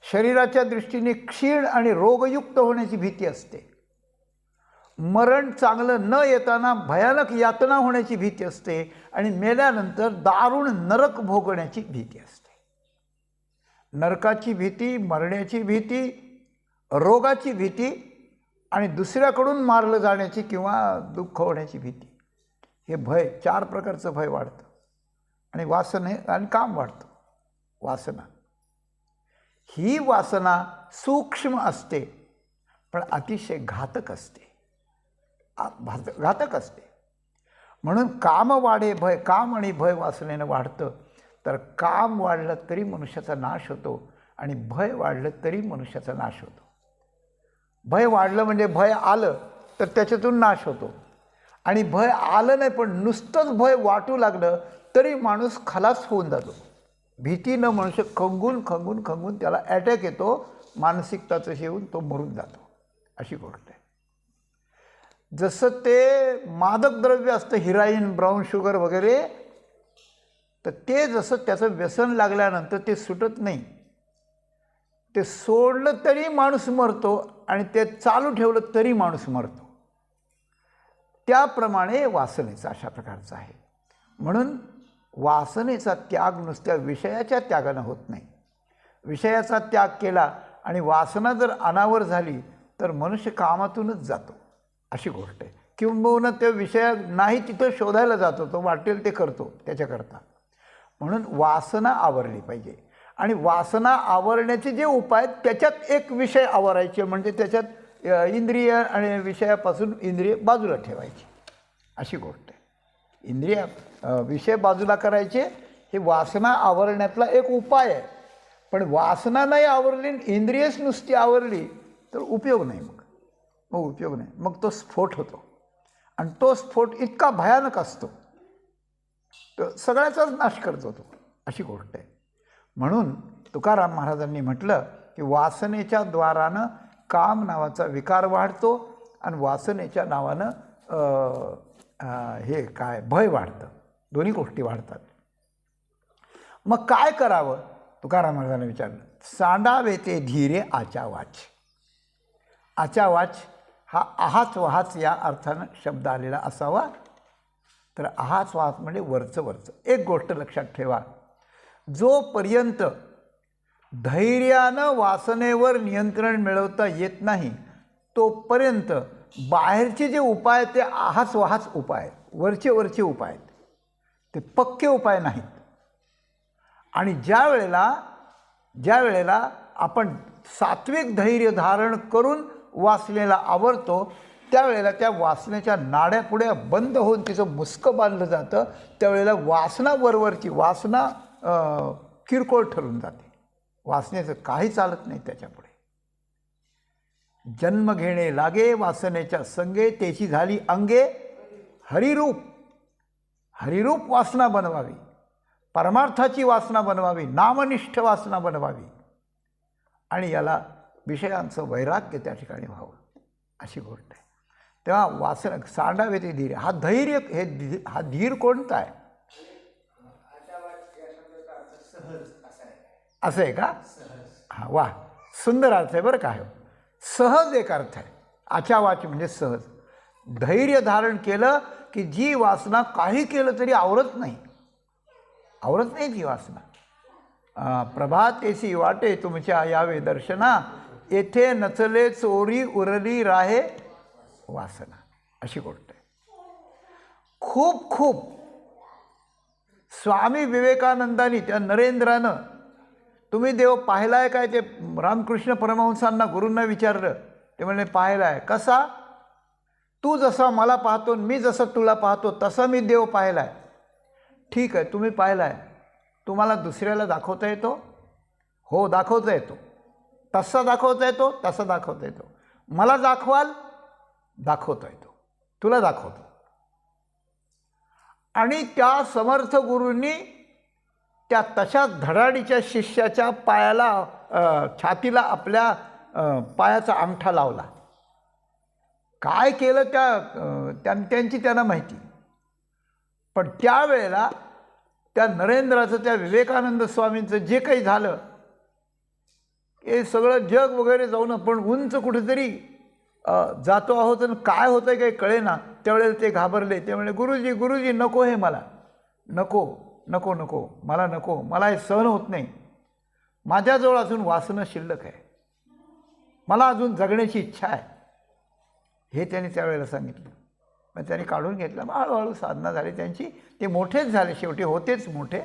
शरीराच्या दृष्टीने क्षीण आणि रोगयुक्त होण्याची भीती असते. मरण चांगलं न येताना भयानक यातना होण्याची भीती असते आणि मेल्यानंतर दारुण नरक भोगण्याची भीती असते. नरकाची भीती, मरण्याची भीती, रोगाची भीती आणि दुसऱ्याकडून मारलं जाण्याची किंवा दुःख होण्याची भीती, हे भय, चार प्रकारचं भय वाढतं. आणि वासने आणि काम वाढतं. वासना ही वासना सूक्ष्म असते पण अतिशय घातक असते. म्हणून काम वाढे भय, काम आणि भय वासनेनं वाढतं. तर काम वाढलं तरी मनुष्याचा नाश होतो आणि भय वाढलं तरी मनुष्याचा नाश होतो. भय वाढलं म्हणजे भय आलं तर त्याच्यातून नाश होतो, आणि भय आलं नाही पण नुसतंच भय वाटू लागलं तरी माणूस खलास होऊन जातो. भीतीनं मनुष्य खंगून त्याला अटॅक येतो, मानसिकताचं येऊन तो मरून जातो, अशी गोष्ट आहे. जसं ते मादक द्रव्य असतं, हिराईन, ब्राऊन शुगर वगैरे, तर ते जसं त्याचं व्यसन लागल्यानंतर ते सुटत नाही, ते सोडलं तरी माणूस मरतो आणि ते चालू ठेवलं तरी माणूस मरतो. त्याप्रमाणे वासनेचा अशा प्रकारचा आहे. म्हणून वासनेचा त्याग नुसत्या विषयाच्या त्यागानं होत नाही. विषयाचा त्याग केला आणि वासना जर अनावर झाली तर मनुष्य कामातूनच जातो, अशी गोष्ट आहे. किंबहुना त्या विषया नाही तिथं शोधायला जातो, तो वाटेल ते करतो त्याच्याकरता. म्हणून वासना आवरली पाहिजे. आणि वासना आवरण्याचे जे उपाय, त्याच्यात एक विषय आवरायचे, म्हणजे त्याच्यात इंद्रिय आणि विषयापासून इंद्रिय बाजूला ठेवायची, अशी गोष्ट आहे. इंद्रिय विषय बाजूला करायचे, हे वासना आवरण्यातला एक उपाय आहे. पण वासना नाही आवरली, इंद्रियच नुसती आवरली तर उपयोग नाही. मग उपयोग नाही, मग तो स्फोट होतो. आणि तो स्फोट इतका भयानक असतो, तो सगळ्याचाच नाश करतो तो, अशी गोष्ट आहे. म्हणून तुकाराम महाराजांनी म्हटलं की वासनेच्या द्वारानं काम नावाचा विकार वाढतो आणि वासनेच्या नावानं हे काय भय वाढतं, दोन्ही गोष्टी वाढतात. मग काय करावं तुकाराम महाराजांनी विचारलं. सांडावे ते धीरे आचा वाच. आचा वाच हा आहाच वहाच या अर्थानं शब्द आलेला असावा. तर आहाच वहाच म्हणजे वरचं वरचं. एक गोष्ट लक्षात ठेवा, जोपर्यंत धैर्यानं वासनेवर नियंत्रण मिळवता येत नाही तोपर्यंत बाहेरचे जे उपाय ते आहाच वहाच उपाय आहेत, वरचे वरचे उपाय आहेत, ते पक्के उपाय नाहीत. आणि ज्या वेळेला आपण सात्विक धैर्य धारण करून वासनेला आवरतो त्यावेळेला त्या वासनेच्या नाड्या पुढे बंद होऊन तिचं मुस्कं बांधलं जातं. त्यावेळेला वासना वरवरची वासना किरकोळ ठरून जाते. वासनेचं काही चालत नाही त्याच्यापुढे. जन्म घेणे लागे वासनेच्या संगे, त्याची झाली अंगे हरिरूप. हरिरूप वासना बनवावी, परमार्थाची वासना बनवावी, नामनिष्ठ वासना बनवावी. आणि याला विषयांचं वैराग्य त्या ठिकाणी व्हावं, अशी गोष्ट आहे. तेव्हा वासना सांडावे ते धीर. हा धैर्य हा धीर कोणता आहे? असं आहे का? हां, वा, सुंदर अर्थ आहे बरं का. सहज एक अर्थ आहे. आचावाच म्हणजे सहज. धैर्य धारण केलं की जी वासना काही केलं तरी आवरत नाही ती वासना. प्रभातेसी वाटे तुमच्या यावे दर्शना, येथे नचले चोरी उरली राहे वासना, अशी गोष्ट आहे. खूप खूप स्वामी विवेकानंदांनी त्या नरेंद्रानं तुम्ही देव पाहिलाय काय ते रामकृष्ण परमहंसांना गुरूंना विचारलं. ते म्हणले पाहिलाय. कसा? तू जसा मला पाहतो मी जसं तुला पाहतो तसा मी देव पाहिलाय. ठीक आहे, तुम्ही पाहिलाय, तुम्हाला दुसऱ्याला दाखवता येतो? हो, दाखवता येतो. तसा दाखवता येतो, तसा दाखवता येतो. मला दाखवाल? दाखवता येतो, तुला दाखवतो. आणि त्या समर्थ गुरूंनी त्या तशाच धडाडीच्या शिष्याच्या पायाला छातीला आपल्या पायाचा अंगठा लावला. काय केलं त्यांची त्यांना माहिती. पण त्यावेळेला त्या नरेंद्राचं, त्या विवेकानंद स्वामींचं जे काही झालं हे सगळं जग वगैरे जाऊन आपण उंच कुठेतरी जातो आहोत आणि काय होतं काही कळेना. त्यावेळेला ते घाबरले. ते म्हणले गुरुजी नको, हे मला नको नको नको, मला नको, मला हे सहन होत नाही. माझ्याजवळ अजून वासना शिल्लक आहे, मला अजून जगण्याची इच्छा आहे, हे त्यांनी त्यावेळेला सांगितलं. मग त्यांनी काढून घेतलं. मग हळूहळू साधना झाली त्यांची. ते मोठेच झाले, शेवटी होतेच मोठे.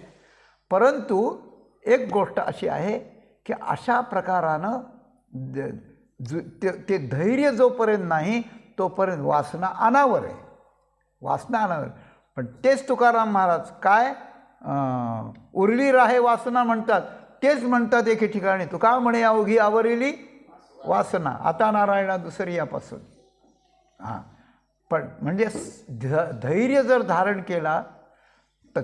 परंतु एक गोष्ट अशी आहे की अशा प्रकारानं ते धैर्य जोपर्यंत नाही तोपर्यंत वासना अनावर आहे, वासना अनावर. पण तेच तुकाराम महाराज काय उरली राहे वासना म्हणतात, तेच म्हणतात एके ठिकाणी. तुका म्हणे अवघी आवरली वासना, आता नारायणा दुसरी यापासून. हां, पण म्हणजे धैर्य जर धारण केला तर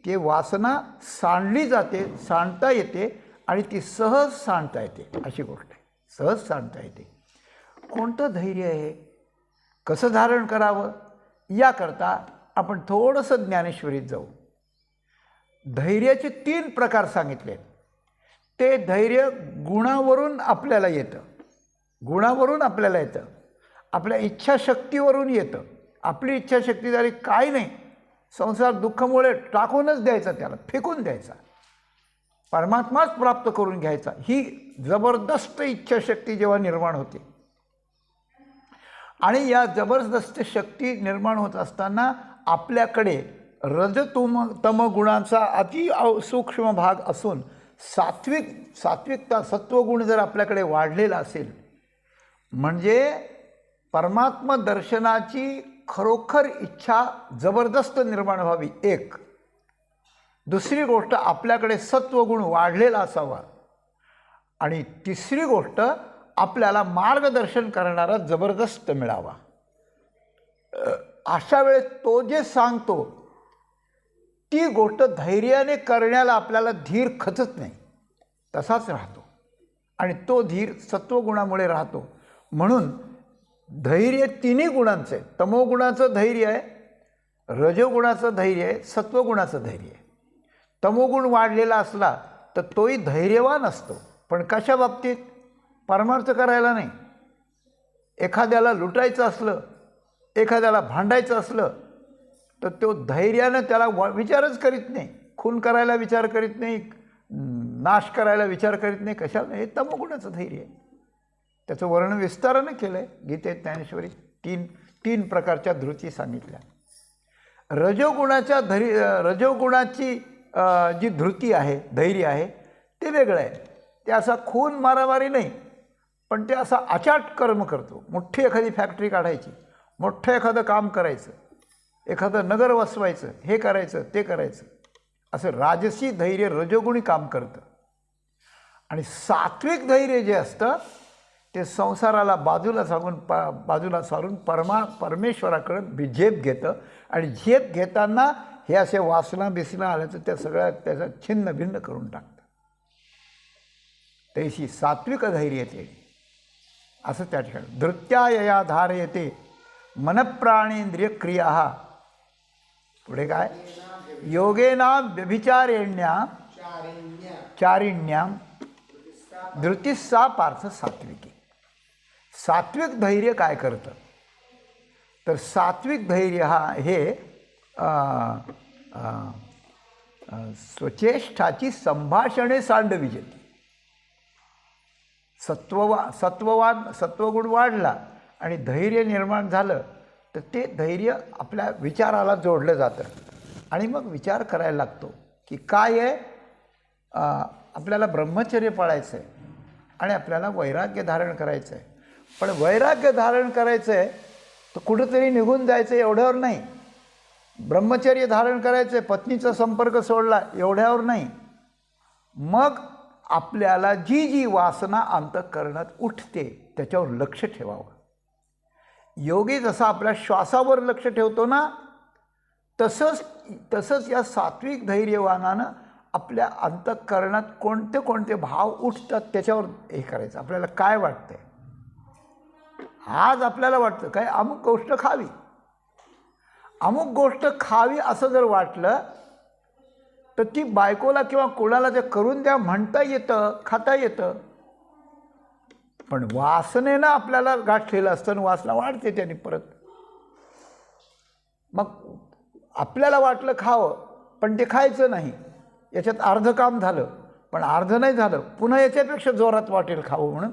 ते वासना सांडली जाते, सांडता येते आणि ती सहज सांडता येते, अशी गोष्ट आहे. सहज सांडता येते. कोणतं धैर्य आहे, कसं धारण करावं, याकरता आपण थोडंसं ज्ञानेश्वरीत जाऊ. धैर्याचे 3 प्रकार सांगितले. ते धैर्य गुणावरून आपल्याला येतं, गुणावरून आपल्याला येतं, आपल्या इच्छाशक्तीवरून येतं. आपली इच्छाशक्ती झाली काय नाही, संसार दुःखामुळे टाकूनच द्यायचा, त्याला फेकून द्यायचा, परमात्माच प्राप्त करून घ्यायचा. ही जबरदस्त इच्छाशक्ती जेव्हा निर्माण होते आणि या जबरदस्त शक्ती निर्माण होत असताना आपल्याकडे तम गुणांचा अति सूक्ष्म भाग असून सात्विकता सत्वगुण जर आपल्याकडे वाढलेला असेल म्हणजे परमात्मा दर्शनाची खरोखर इच्छा जबरदस्त निर्माण व्हावी. एक. दुसरी गोष्ट आपल्याकडे सत्वगुण वाढलेला असावा. आणि तिसरी गोष्ट आपल्याला मार्गदर्शन करणारा जबरदस्त मिळावा. अशा वेळेस तो जे सांगतो ती गोष्ट धैर्याने करण्याला आपल्याला धीर खचत नाही, तसाच राहतो. आणि तो धीर सत्वगुणामुळे राहतो. म्हणून धैर्य तिन्ही गुणांचं आहे. तमोगुणाचं धैर्य आहे, रजोगुणाचं धैर्य आहे, सत्वगुणाचं धैर्य आहे. तमोगुण वाढलेला असला तर तोही धैर्यवान असतो, पण कशा बाबतीत? परमार्थ करायला नाही. एखाद्याला लुटायचं असलं, एखाद्याला भांडायचं असलं तर तो धैर्यानं त्याला विचारच करीत नाही. खून करायला विचार करीत नाही, नाश करायला विचार करीत नाही. कशाला? हे तमोगुणाचं धैर्य आहे. त्याचं वर्णन विस्तारानं केलं आहे गीतेत, ज्ञानेश्वरी. तीन प्रकारच्या धृती सांगितल्या. रजोगुणाची जी धृती आहे, धैर्य आहे, ते वेगळं आहे. ते असा खून मारामारी नाही, पण ते असा अचाट कर्म करतो. मोठी एखादी फॅक्टरी काढायची, मोठं एखादं काम करायचं, एखादं नगर वसवायचं, हे करायचं ते करायचं, असं राजसी धैर्य रजोगुणी काम करतं. आणि सात्विक धैर्य जे असतं ते संसाराला बाजूला सारून परमेश्वराकडे झेप घेतं. आणि झेप घेताना हे असे वासना बिसना आल्याचं त्या सगळ्या त्याचा छिन्न भिन्न करून टाकतं. तैशी सात्विक धैर्य ते असं त्या ठिकाणी. धृत्यायया धारयते मनप्राणेंद्रिय क्रिया. पुढे काय? योगेना व्यभिचारेण्याम चारिण्याम धृतिस्सा पार्थ सात्विकी. सात्विक धैर्य काय करतं? तर सात्विक धैर्य हे स्वचेष्टाची संभाषणे सांडविजेती. सत्वगुण वाढला आणि धैर्य निर्माण झालं तर ते धैर्य आपल्या विचाराला जोडलं जातं. आणि मग विचार करायला लागतो की काय आहे, आपल्याला ब्रह्मचर्य पाळायचं आहे आणि आपल्याला वैराग्य धारण करायचं आहे. पण वैराग्य धारण करायचं आहे तर कुठंतरी निघून जायचं एवढ्यावर नाही. ब्रह्मचर्य धारण करायचं आहे, पत्नीचा संपर्क सोडला एवढ्यावर नाही. मग आपल्याला जी वासना अंतःकरणात उठते त्याच्यावर लक्ष ठेवावं. योगी जसा आपल्या श्वासावर लक्ष ठेवतो ना, तसंच या सात्विक धैर्यवानानं आपल्या अंतःकरणात कोणते कोणते भाव उठतात त्याच्यावर हे करायचं. आपल्याला काय वाटतंय? आज आपल्याला वाटतं काय अमुक गोष्ट खावी, अमुक गोष्ट खावी असं जर वाटलं तर ती बायकोला किंवा कोणाला ते करून द्या म्हणता येतं, खाता येतं. पण वासनेनं आपल्याला गाठलेलं असतं, वासना वाढते त्याने परत. मग आपल्याला वाटलं खावं पण ते खायचं नाही, याच्यात अर्ध काम झालं, पण अर्ध नाही झालं, पुन्हा याच्यापेक्षा जोरात वाटेल खावं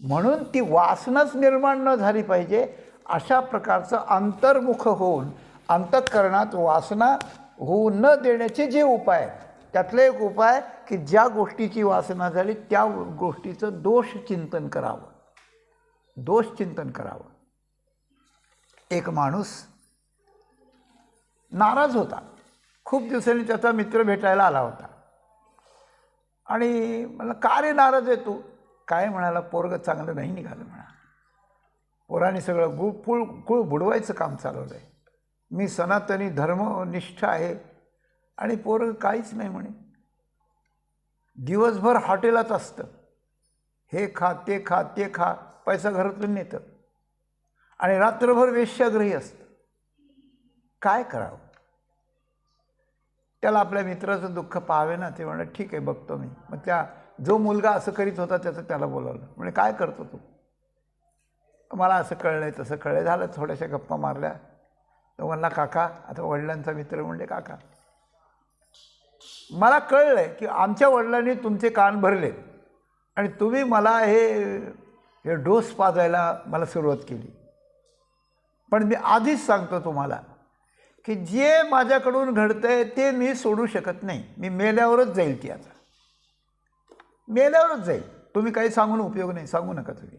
म्हणून ती वासनाच निर्माण न झाली पाहिजे. अशा प्रकारचं अंतर्मुख होऊन अंतःकरणात वासना होऊ न देण्याचे जे उपाय आहेत त्यातले एक उपाय की ज्या गोष्टीची वासना झाली त्या गोष्टीचं दोषचिंतन करावं. दोषचिंतन करावं. एक माणूस नाराज होता. खूप दिवसांनी त्याचा मित्र भेटायला आला होता आणि मला का रे नाराज आहे तू? काय म्हणाला, पोरगं चांगलं नाही निघालं म्हणा. पोराने सगळं कुळ बुडवायचं काम चालवलं आहे. मी सनातनी धर्मनिष्ठ आहे आणि पोरगं काहीच नाही म्हणे. दिवसभर हॉटेलात असतं, हे खा ते खा ते खा, पैसा घरातून नेतं आणि रात्रभर वेश्यागृही असतं. काय करावं? त्याला आपल्या मित्राचं दुःख पाहावे ना. ते म्हणलं ठीक आहे बघतो मी. मग त्या जो मुलगा असं करीत होता त्याचं त्याला बोलावलं. म्हणजे काय करतो तू? मला असं कळलं आहे तसं कळलं. झालं थोड्याशा गप्पा मारल्या. तो म्हणला काका, आता वडिलांचा मित्र म्हणले काका मला कळलं आहे की आमच्या वडिलांनी तुमचे कान भरले आणि तुम्ही मला हे डोस पाजायला मला सुरुवात केली. पण मी आधीच सांगतो तुम्हाला की जे माझ्याकडून घडतंय ते मी सोडू शकत नाही. मी मेल्यावरच जाईल. ती आता मेल्यावरच जाईल. तुम्ही काही सांगून उपयोग नाही. सांगू नका तुम्ही.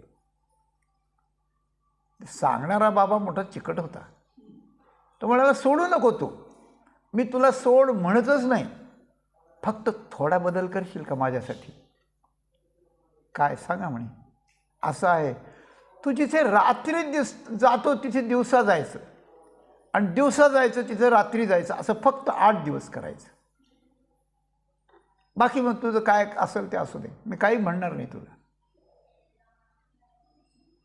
सांगणारा बाबा मोठा चिकट होता. तो म्हणाला सोडू नको तू, मी तुला सोड म्हणतच नाही, फक्त थोडा बदल करशील का माझ्यासाठी? काय सांगा म्हणे. असं आहे, तू जिथे रात्री जातो तिथे दिवसा जायचं आणि दिवसा जायचं तिथे रात्री जायचं, असं फक्त 8 दिवस करायचं. बाकी मग तुझं काय असेल ते असू दे, मी काही म्हणणार नाही तुला.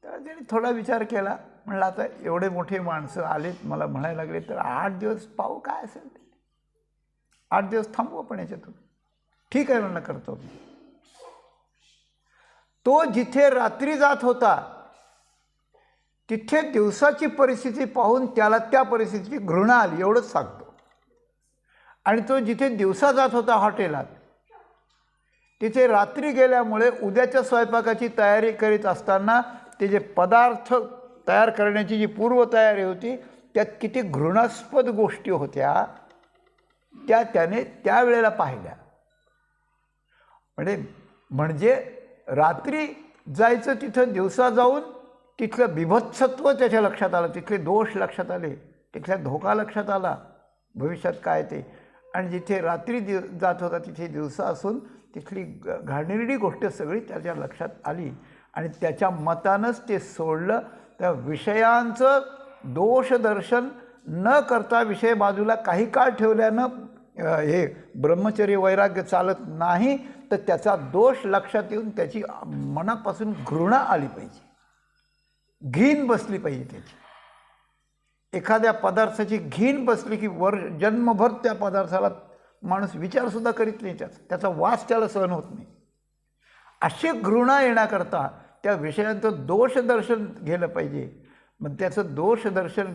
तर आणि थोडा विचार केला. म्हणलं आता एवढे मोठे माणसं आलेत, मला म्हणायला लागले तर 8 दिवस पाहू काय असेल ते, 8 दिवस थांबू आपण याच्यातून. ठीक आहे म्हणलं, करतो. तो जिथे रात्री जात होता तिथे दिवसाची परिस्थिती पाहून त्याला त्या परिस्थितीची घृणा आली, एवढंच सांगतो. आणि तो जिथे दिवसा जात होता हॉटेलात, तिथे रात्री गेल्यामुळे उद्याच्या स्वयंपाकाची तयारी करीत असताना ते जे पदार्थ तयार करण्याची जी पूर्वतयारी होती त्यात किती घृणास्पद गोष्टी होत्या त्या त्याने त्यावेळेला पाहिल्या. म्हणजे रात्री जायचं तिथं दिवसा जाऊन तिथलं बिभत्सत्व त्याच्या लक्षात आलं, तिथले दोष लक्षात आले, तिथला धोका लक्षात आला, भविष्यात काय ते. आणि जिथे रात्री जात होता तिथे दिवसा असून तिथली घाणेरडी गोष्ट सगळी त्याच्या लक्षात आली आणि त्याच्या मतानंच ते सोडलं. त्या विषयांचं दोषदर्शन न करता विषय बाजूला काही काळ ठेवल्यानं हे ब्रह्मचर्य वैराग्य चालत नाही, तर त्याचा दोष लक्षात येऊन त्याची मनापासून घृणा आली पाहिजे, घीण बसली पाहिजे त्याची. एखाद्या पदार्थाची घीण बसली की जन्मभर त्या पदार्थाला माणूस विचारसुद्धा करीत नाही, त्याचा वास त्याला सहन होत नाही. अशी घृणा येण्याकरता त्या विषयांचं दोषदर्शन गेलं पाहिजे. मग त्याचं दोषदर्शन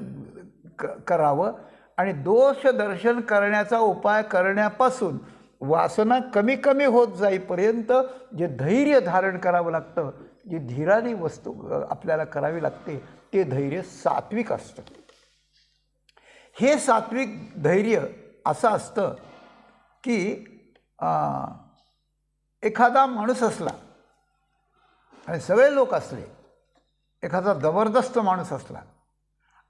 करावं आणि दोषदर्शन करण्याचा उपाय करण्यापासून वासना कमी कमी होत जाईपर्यंत जे धैर्य धारण करावं लागतं, जी धीराने वस्तू आपल्याला करावी लागते, ते धैर्य सात्विक असतं. हे सात्विक धैर्य असं असतं की एखादा माणूस असला आणि सगळे लोक असले, एखादा जबरदस्त माणूस असला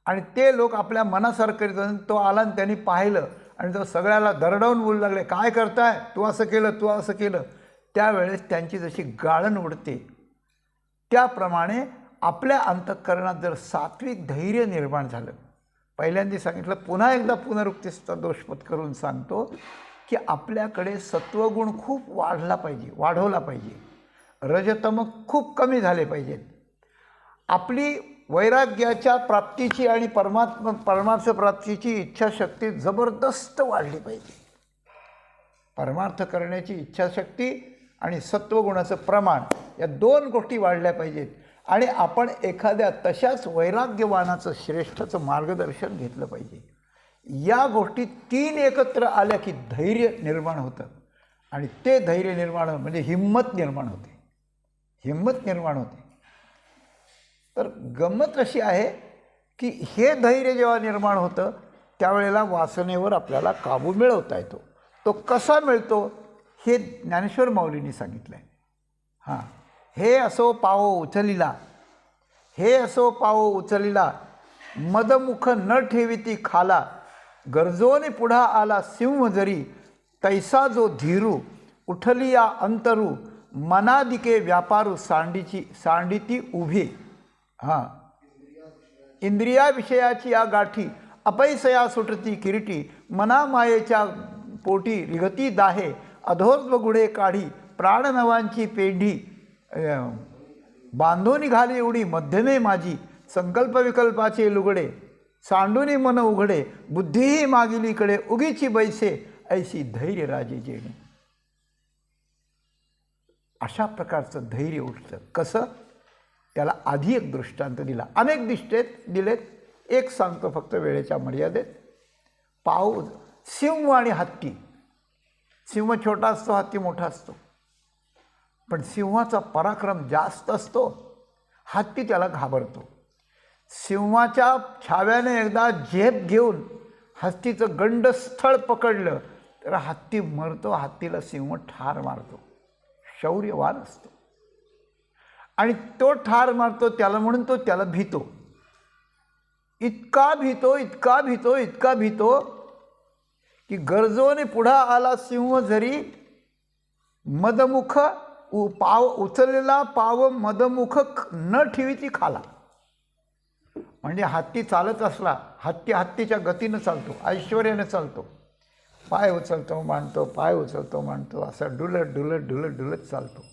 आणि ते लोक आपल्या मनासारखं, तो आला आणि त्यांनी पाहिलं आणि तो सगळ्याला दरडावून बोलू लागले, काय करताय, तू असं केलं, तू असं केलं. त्यावेळेस त्यांची जशी गाळण उडते त्याप्रमाणे आपल्या अंतःकरणात जर सात्विक धैर्य निर्माण झालं. पहिल्यांदा सांगितलं, पुन्हा एकदा पुनरुक्तीचा दोषपत करून सांगतो की आपल्याकडे सत्वगुण खूप वाढवला पाहिजे, रजतम खूप कमी झाले पाहिजेत. आपली वैराग्याच्या प्राप्तीची आणि परमार्थ प्राप्तीची इच्छाशक्ती जबरदस्त वाढली पाहिजे. परमार्थ करण्याची इच्छाशक्ती आणि सत्वगुणाचं प्रमाण या 2 गोष्टी वाढल्या पाहिजेत. आणि आपण एखाद्या तशाच वैराग्यवानाचं श्रेष्ठाचं मार्गदर्शन घेतलं पाहिजे. या गोष्टी 3 एकत्र आल्या की धैर्य निर्माण होतं आणि ते धैर्य निर्माण म्हणजे हिंमत निर्माण होते, हिंमत निर्माण होते. तर गंमत अशी आहे की हे धैर्य जेव्हा निर्माण होतं त्यावेळेला वासनेवर आपल्याला काबू मिळवता येतो. तो कसा मिळतो हे ज्ञानेश्वर माऊलींनी सांगितलं आहे. हां, हे असो पावो उचलिला, हे असो पावो उचलिला, मदमुख न ठेविती खाला, गरजोने पुढा आला सिंह जरी, तैसा जो धीरू उठलिया अंतरू, मनादिके व्यापारू सांडिती उभी. हां, इंद्रिया विषयाची या गाठी, अपैसया सुटती किरीटी, मना मायेच्या पोटी रिगती दाहे, अधोर्ध्व गुढे काढी, प्राणनवांची पेढी, बांधून घाली एवढी मध्यमे माझी, संकल्प विकल्पाचे लुगडे, सांडूनी मन उघडे, बुद्धीही मागिलीकडे, उगीची बैसे, ऐशी धैर्य राजे जेणे. अशा प्रकारचं धैर्य उठतं. कसं? त्याला आधी एक दृष्टांत दिला, अनेक दिलेत, एक सांगतो फक्त वेळेच्या मर्यादेत. पाव, सिंह आणि हत्ती. सिंह छोटा असतो, हत्ती मोठा असतो, पण सिंहाचा पराक्रम जास्त असतो, हत्ती त्याला घाबरतो. सिंहाच्या छाव्याने एकदा झेप घेऊन हत्तीचं गंडस्थळ पकडलं तर हत्ती मरतो, हत्तीला सिंह ठार मारतो. शौर्यवान असतो आणि तो ठार मारतो त्याला, म्हणून तो त्याला भीतो. इतका भीतो, इतका भीतो, इतका भीतो की गरजोने पुढा आला सिंह जरी, मदमुख पाव उचललेला पाव मदमुख न ठेविती खाला. म्हणजे हत्ती चालत असला, हत्तीच्या गतीनं चालतो, ऐश्वर्याने चालतो, पाय उचलतो मांडतो, पाय उचलतो मांडतो, असा डुलत डुलत डुलत डुलत चालतो.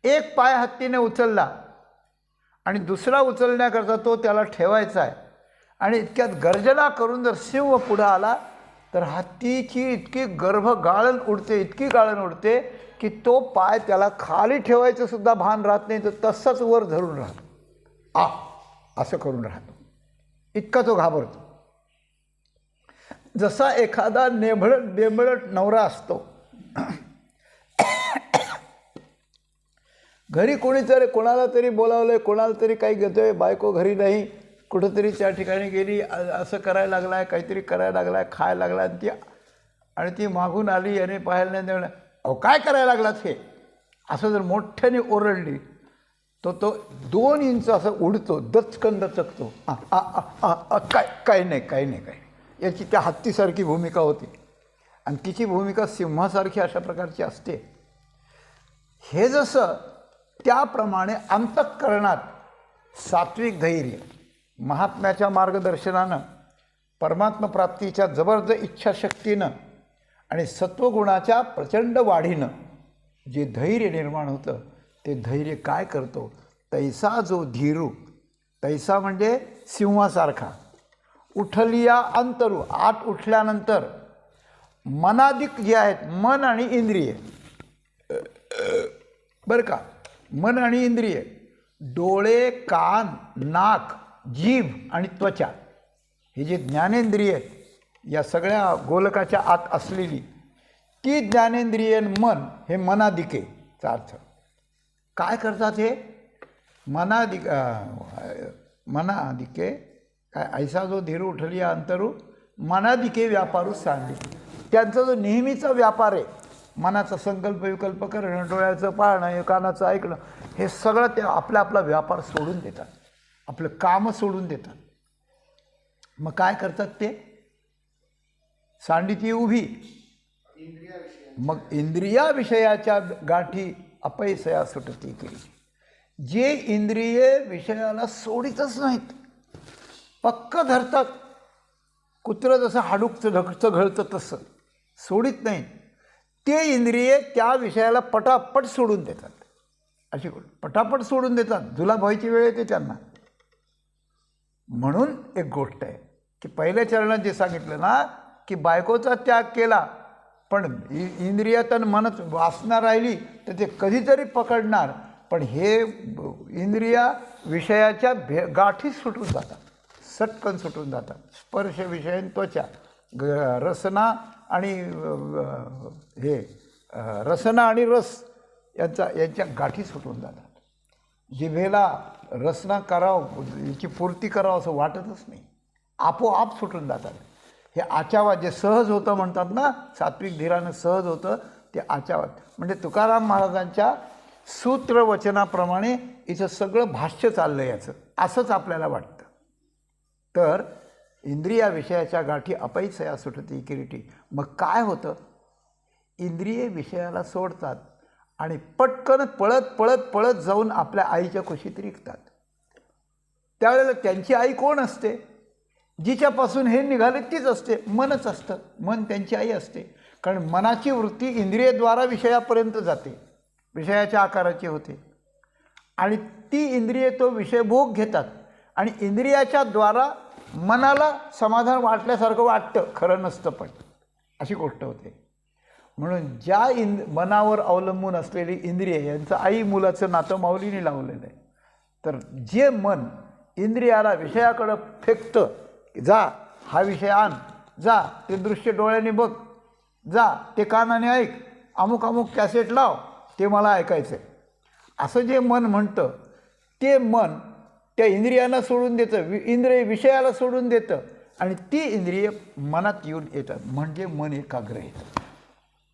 एक पाय हत्तीने उचलला आणि दुसरा उचलण्याकरता तो त्याला ठेवायचा आहे. आणि इतक्यात गर्जना करून जर सिंह पुढं आला तर हत्तीची इतकी गाळण उडते, इतकी गाळण उडते की तो पाय त्याला खाली ठेवायचं सुद्धा भान राहत नाही, तर तसंच वर धरून राहतो, असं करून राहतो. इतका तो घाबरतो. जसा एखादा नेबळट नवरा असतो, घरी कोणाला तरी बोलावलंय, कोणाला तरी काही घेतोय, बायको घरी नाही, कुठंतरी त्या ठिकाणी गेली, असं करायला लागलाय, काहीतरी करायला लागलाय, खायला लागलाय, आणि ती मागून आली, याने पाहायला नाही देणं, अहो काय करायला लागलात हे, असं जर मोठ्याने ओरडली तो 2 इंच असं उडतो, दचकन दचकतो. काही नाही. याची त्या हत्तीसारखी भूमिका होती आणि तिची भूमिका सिंहासारखी अशा प्रकारची असते. हे जसं त्याप्रमाणे अंतःकरणात सात्विक धैर्य, महात्म्याच्या मार्गदर्शनानं, परमात्मा प्राप्तीच्या जबरदस्त इच्छाशक्तीनं आणि सत्वगुणाच्या प्रचंड वाढीनं जे धैर्य निर्माण होतं, ते धैर्य काय करतो, तैसा जो धीरू, तैसा म्हणजे सिंहासारखा, उठलिया अंतरू, आत उठल्यानंतर मनाधिक जे आहेत, मन आणि इंद्रिय, बरं का, मन आणि इंद्रिय, डोळे, कान, नाक, जीभ आणि त्वचा, हे जे ज्ञानेंद्रिय आहेत, या सगळ्या गोलकाच्या आत असलेली ती ज्ञानेंद्रिय मन, हे मनाधिकेचा अर्थ. काय करतात हे मनाधिके काय, ऐसा जो धीरू उठलिया अंतरू मनाधिके व्यापारू सांडली. त्यांचा जो नेहमीचा व्यापार आहे, मनाचा संकल्प विकल्प करणं, डोळ्याचं पाहणं, कानाचं ऐकणं, हे सगळं ते आपला व्यापार सोडून देतात, आपलं काम सोडून देतात. मग काय करतात ते, सांडिती उभी, मग इंद्रिया विषयाच्या गाठी अपैसया सुटती केली. जे इंद्रिय विषयाला सोडितच नाहीत, पक्क धरतात, कुत्रं जसं हाडूकचं घळतं तसं सोडित नाही, ते इंद्रिय त्या विषयाला पटापट सोडून देतात. अशी पटापट सोडून देतात, जुलाब व्हायची वेळ येते त्यांना. म्हणून एक गोष्ट आहे की पहिल्या चरणात जे सांगितलं ना, की बायकोचा त्याग केला पण इंद्रियात आणि मनच वासना राहिली तर ते कधीतरी पकडणार, पण हे इंद्रिया विषयाच्या गाठी सुटून जातात, सटकन सुटून जातात. स्पर्श विषय, त्वचा, रसना आणि रसना आणि रस यांच्या गाठी सुटून जातात. जिभेला रसना करावं, याची पूर्ती करावं असं वाटतच नाही, आपोआप सुटून जातात. हे आचावाद जे सहज होतं म्हणतात ना, सात्विक धीरानं सहज होतं, ते आचावाद. म्हणजे तुकाराम महाराजांच्या सूत्रवचनाप्रमाणे इथं सगळं भाष्य चाललं याचं, असंच आपल्याला वाटतं. तर इंद्रिया विषयाच्या गाठी अपैसया सुटती किरीटी. मग काय होतं, इंद्रिय विषयाला सोडतात आणि पटकन पळत जाऊन आपल्या आईच्या कुशीत रिकतात. त्यावेळेला त्यांची आई कोण असते, जिच्यापासून हे निघाले तीच असते, मनच असतं. मन त्यांची आई असते, कारण मनाची वृत्ती इंद्रियद्वारा विषयापर्यंत जाते, विषयाच्या आकाराची होते, आणि ती इंद्रिय तो विषयभोग घेतात आणि इंद्रियाच्या द्वारा मनाला समाधान वाटल्यासारखं वाटतं, खरं नसतं पण अशी गोष्ट होते. म्हणून ज्या मनावर अवलंबून असलेली इंद्रिय यांचं आई मुलाचं नातं माऊलीने लावलेलं आहे. तर जे मन इंद्रियाला विषयाकडं फेकतं, जा हा विषय आण, जा ते दृश्य डोळ्याने बघ, जा ते कानाने ऐक, अमुक कॅसेट लाव, ते मला ऐकायचं आहे, असं जे मन म्हणतं, ते मन त्या इंद्रियांना सोडून देतं, इंद्रिय विषयाला सोडून देतं आणि ती इंद्रिय मनात येऊन येतात. म्हणजे मन एकाग्र येतं,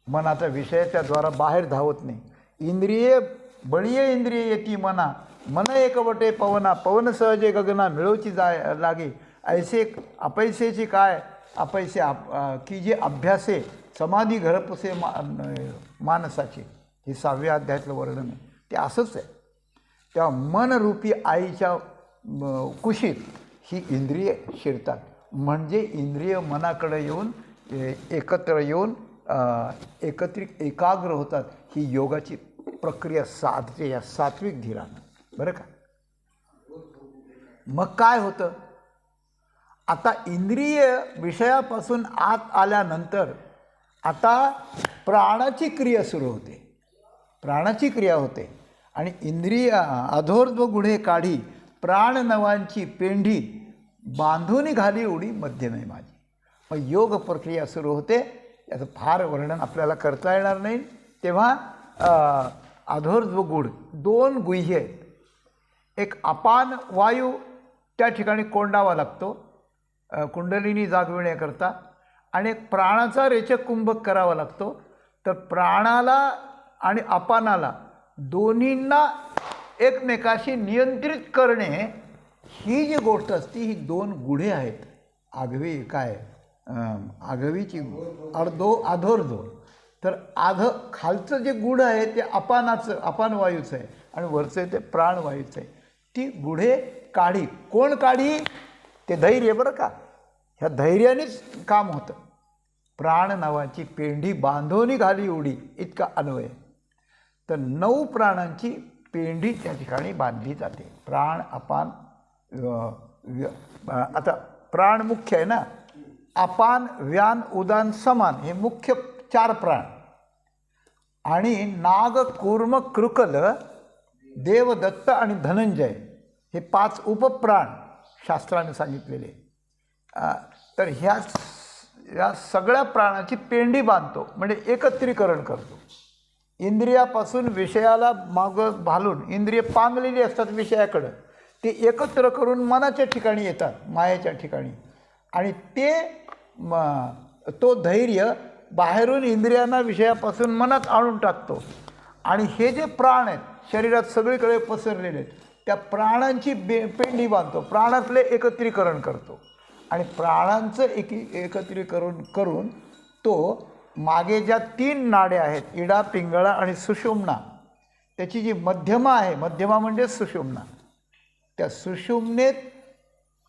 मनाचा विषयाच्या द्वारा बाहेर धावत नाही. इंद्रिये बळीये इंद्रिय येती मना, मन एकवटे पवना, पवन सहजे गगना, मिळवची लागे, ऐसे अपैसेची काय अपैसे की जे अभ्यासे समाधी घरपसे मानसाचे. हे 6व्या अध्यायातलं वर्णन आहे, ते असंच आहे. तेव्हा मनरूपी आईच्या कुशीत ही इंद्रिय शिरतात. म्हणजे इंद्रिय मनाकडे येऊन एकत्र येऊन एकत्रित एकाग्र होतात. ही योगाची प्रक्रिया साधते या सात्विक धीरानं, बरं का. मग काय होतं? आता इंद्रिय विषयापासून आत आल्यानंतर आता प्राणाची क्रिया सुरू होते. प्राणाची क्रिया होते आणि इंद्रिय अधोर्ध्व गुढे काढी प्राण नवांची पेंढी बांधून घाली उडी मध्यम आहे माझी. मग योग प्रक्रिया सुरू होते. याचं फार वर्णन आपल्याला करता येणार नाही. तेव्हा अधोर्ध्व गुढ दोन गुह्य आहेत. एक अपान वायू त्या ठिकाणी कोंडावा लागतो कुंडलिनी जागविण्याकरता, आणि एक प्राणाचा रेचक कुंभक करावा लागतो. तर प्राणाला आणि अपानाला दोन्हींना एकमेकाशी नियंत्रित करणे ही जी गोष्ट असते ही दोन गुढे आहेत. आघवी काय आघवीची अधोर्ध्व. तर खालचं जे गुढ आहे ते अपान वायूचं आहे आणि वरचं ते प्राणवायूचं आहे. ती गुढे काढी. कोण काढी? ते धैर्य. बरं का, ह्या धैर्यानेच काम होतं. प्राण नावाची पेंढी बांधोनी घाली उडी इतका अन्वय. तर 9 प्राणांची पेंढी त्या ठिकाणी बांधली जाते. प्राण अपान आता प्राण मुख्य आहे ना. अपान व्यान उदान समान हे मुख्य 4 प्राण, आणि नाग कूर्म कृकल देवदत्त आणि धनंजय हे 5 उपप्राण शास्त्राने सांगितलेले. तर ह्या सगळ्या प्राणाची पेंढी बांधतो म्हणजे एकत्रीकरण करतो. इंद्रियापासून विषयाला मागं घालून इंद्रिय पांगलेली असतात विषयाकडं, ते एकत्र करून मनाच्या ठिकाणी येतात, मायेच्या ठिकाणी, आणि तो धैर्य बाहेरून इंद्रियांना विषयापासून मनात आणून टाकतो. आणि हे जे प्राण आहेत शरीरात सगळीकडे पसरलेले आहेत त्या प्राणांची पेंढी बांधतो, प्राणातले एकत्रीकरण करतो. आणि प्राणांचं एकत्रीकरण करून तो मागे ज्या 3 नाड्या आहेत इडा, पिंगळा आणि सुषुम्ना, त्याची जी मध्यमा आहे, मध्यमा म्हणजे सुषुम्ना, त्या सुषुम्नेत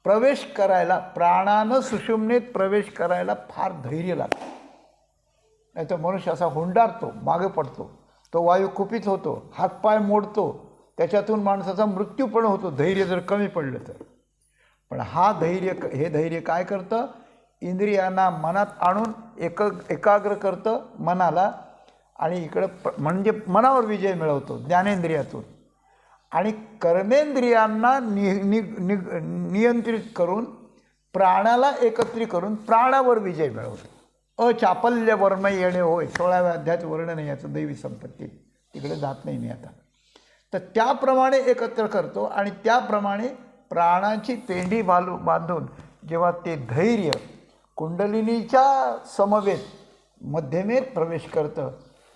प्रवेश करायला, प्राणानं सुषुम्नेत प्रवेश करायला फार धैर्य लागतं. नाही तर मनुष्य असा हुंडारतो, मागे पडतो, तो वायू कुपित होतो, हातपाय मोडतो, त्याच्यातून माणसाचा मृत्यू पण होतो धैर्य जर कमी पडलं तर. पण हे धैर्य काय करतं? इंद्रियांना मनात आणून एकाग्र करतं मनाला, आणि इकडं म्हणजे मनावर विजय मिळवतो ज्ञानेंद्रियातून, आणि कर्मेंद्रियांना नियंत्रित करून प्राणाला एकत्रित करून प्राणावर विजय मिळवतो. अचापल्य वर्म येणे होय 16व्या अध्यायाचं वर्णन आहे याचं दैवी संपत्ती, तिकडे जात नाही मी आता. तर त्याप्रमाणे एकत्र करतो आणि त्याप्रमाणे प्राणाची पेंढी बांधून जेव्हा ते धैर्य कुंडलिनीच्या समवेत मध्यमेत प्रवेश करतं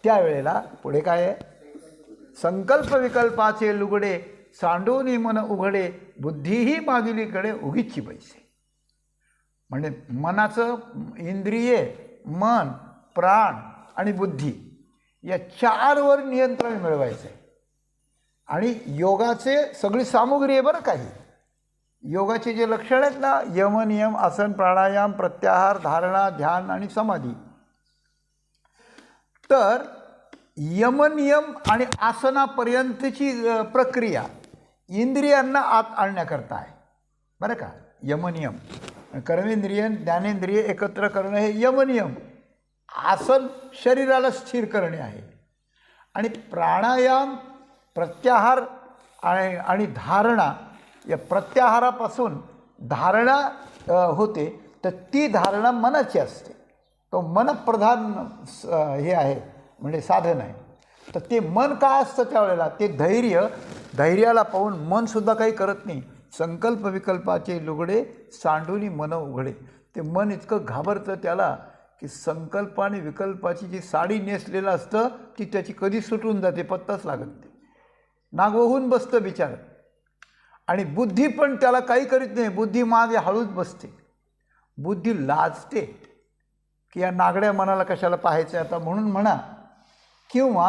त्यावेळेला पुढे काय आहे? संकल्प विकल्पाचे लुगडे सांडूनी मन उघडे बुद्धीही मागिलीकडे उगीची बैसे. म्हणजे मनाचं इंद्रिये, मन, प्राण आणि बुद्धी या 4वर नियंत्रण मिळवायचं आहे. आणि योगाचे सगळी सामुग्री आहे बरं. काही योगाचे जे लक्षण आहेत ना, यम, नियम, आसन, प्राणायाम, प्रत्याहार, धारणा, ध्यान आणि समाधी. तर यमनियम आणि आसनापर्यंतची प्रक्रिया इंद्रियांना आत आणण्याकरता आहे बरं का. यमनियम कर्मेंद्रिय ज्ञानेंद्रिय एकत्र करणं हे यमनियम. आसन शरीराला स्थिर करणे आहे. आणि प्राणायाम, प्रत्याहार आणि धारणा, या प्रत्याहारापासून धारणा होते, तर ती धारणा मनाची असते. तो मनप्रधान हे आहे म्हणजे साधन आहे. तर ते मन काय असतं त्यावेळेला? ते धैर्याला पाहून मनसुद्धा काही करत नाही. संकल्प विकल्पाचे लुगडे सांडूनी मन उघडे. ते मन इतकं घाबरतं त्याला की संकल्प आणि विकल्पाची जी साडी नेसलेलं असतं ती त्याची कधी सुटून जाते, पत्ताच लागत नाही. नागवहून बसतं बिचार. आणि बुद्धी पण त्याला काही करीत नाही. बुद्धी मागे हळूच बसते. बुद्धी लाजते की या नागड्या मनाला कशाला पाहायचं आता म्हणून म्हणा, किंवा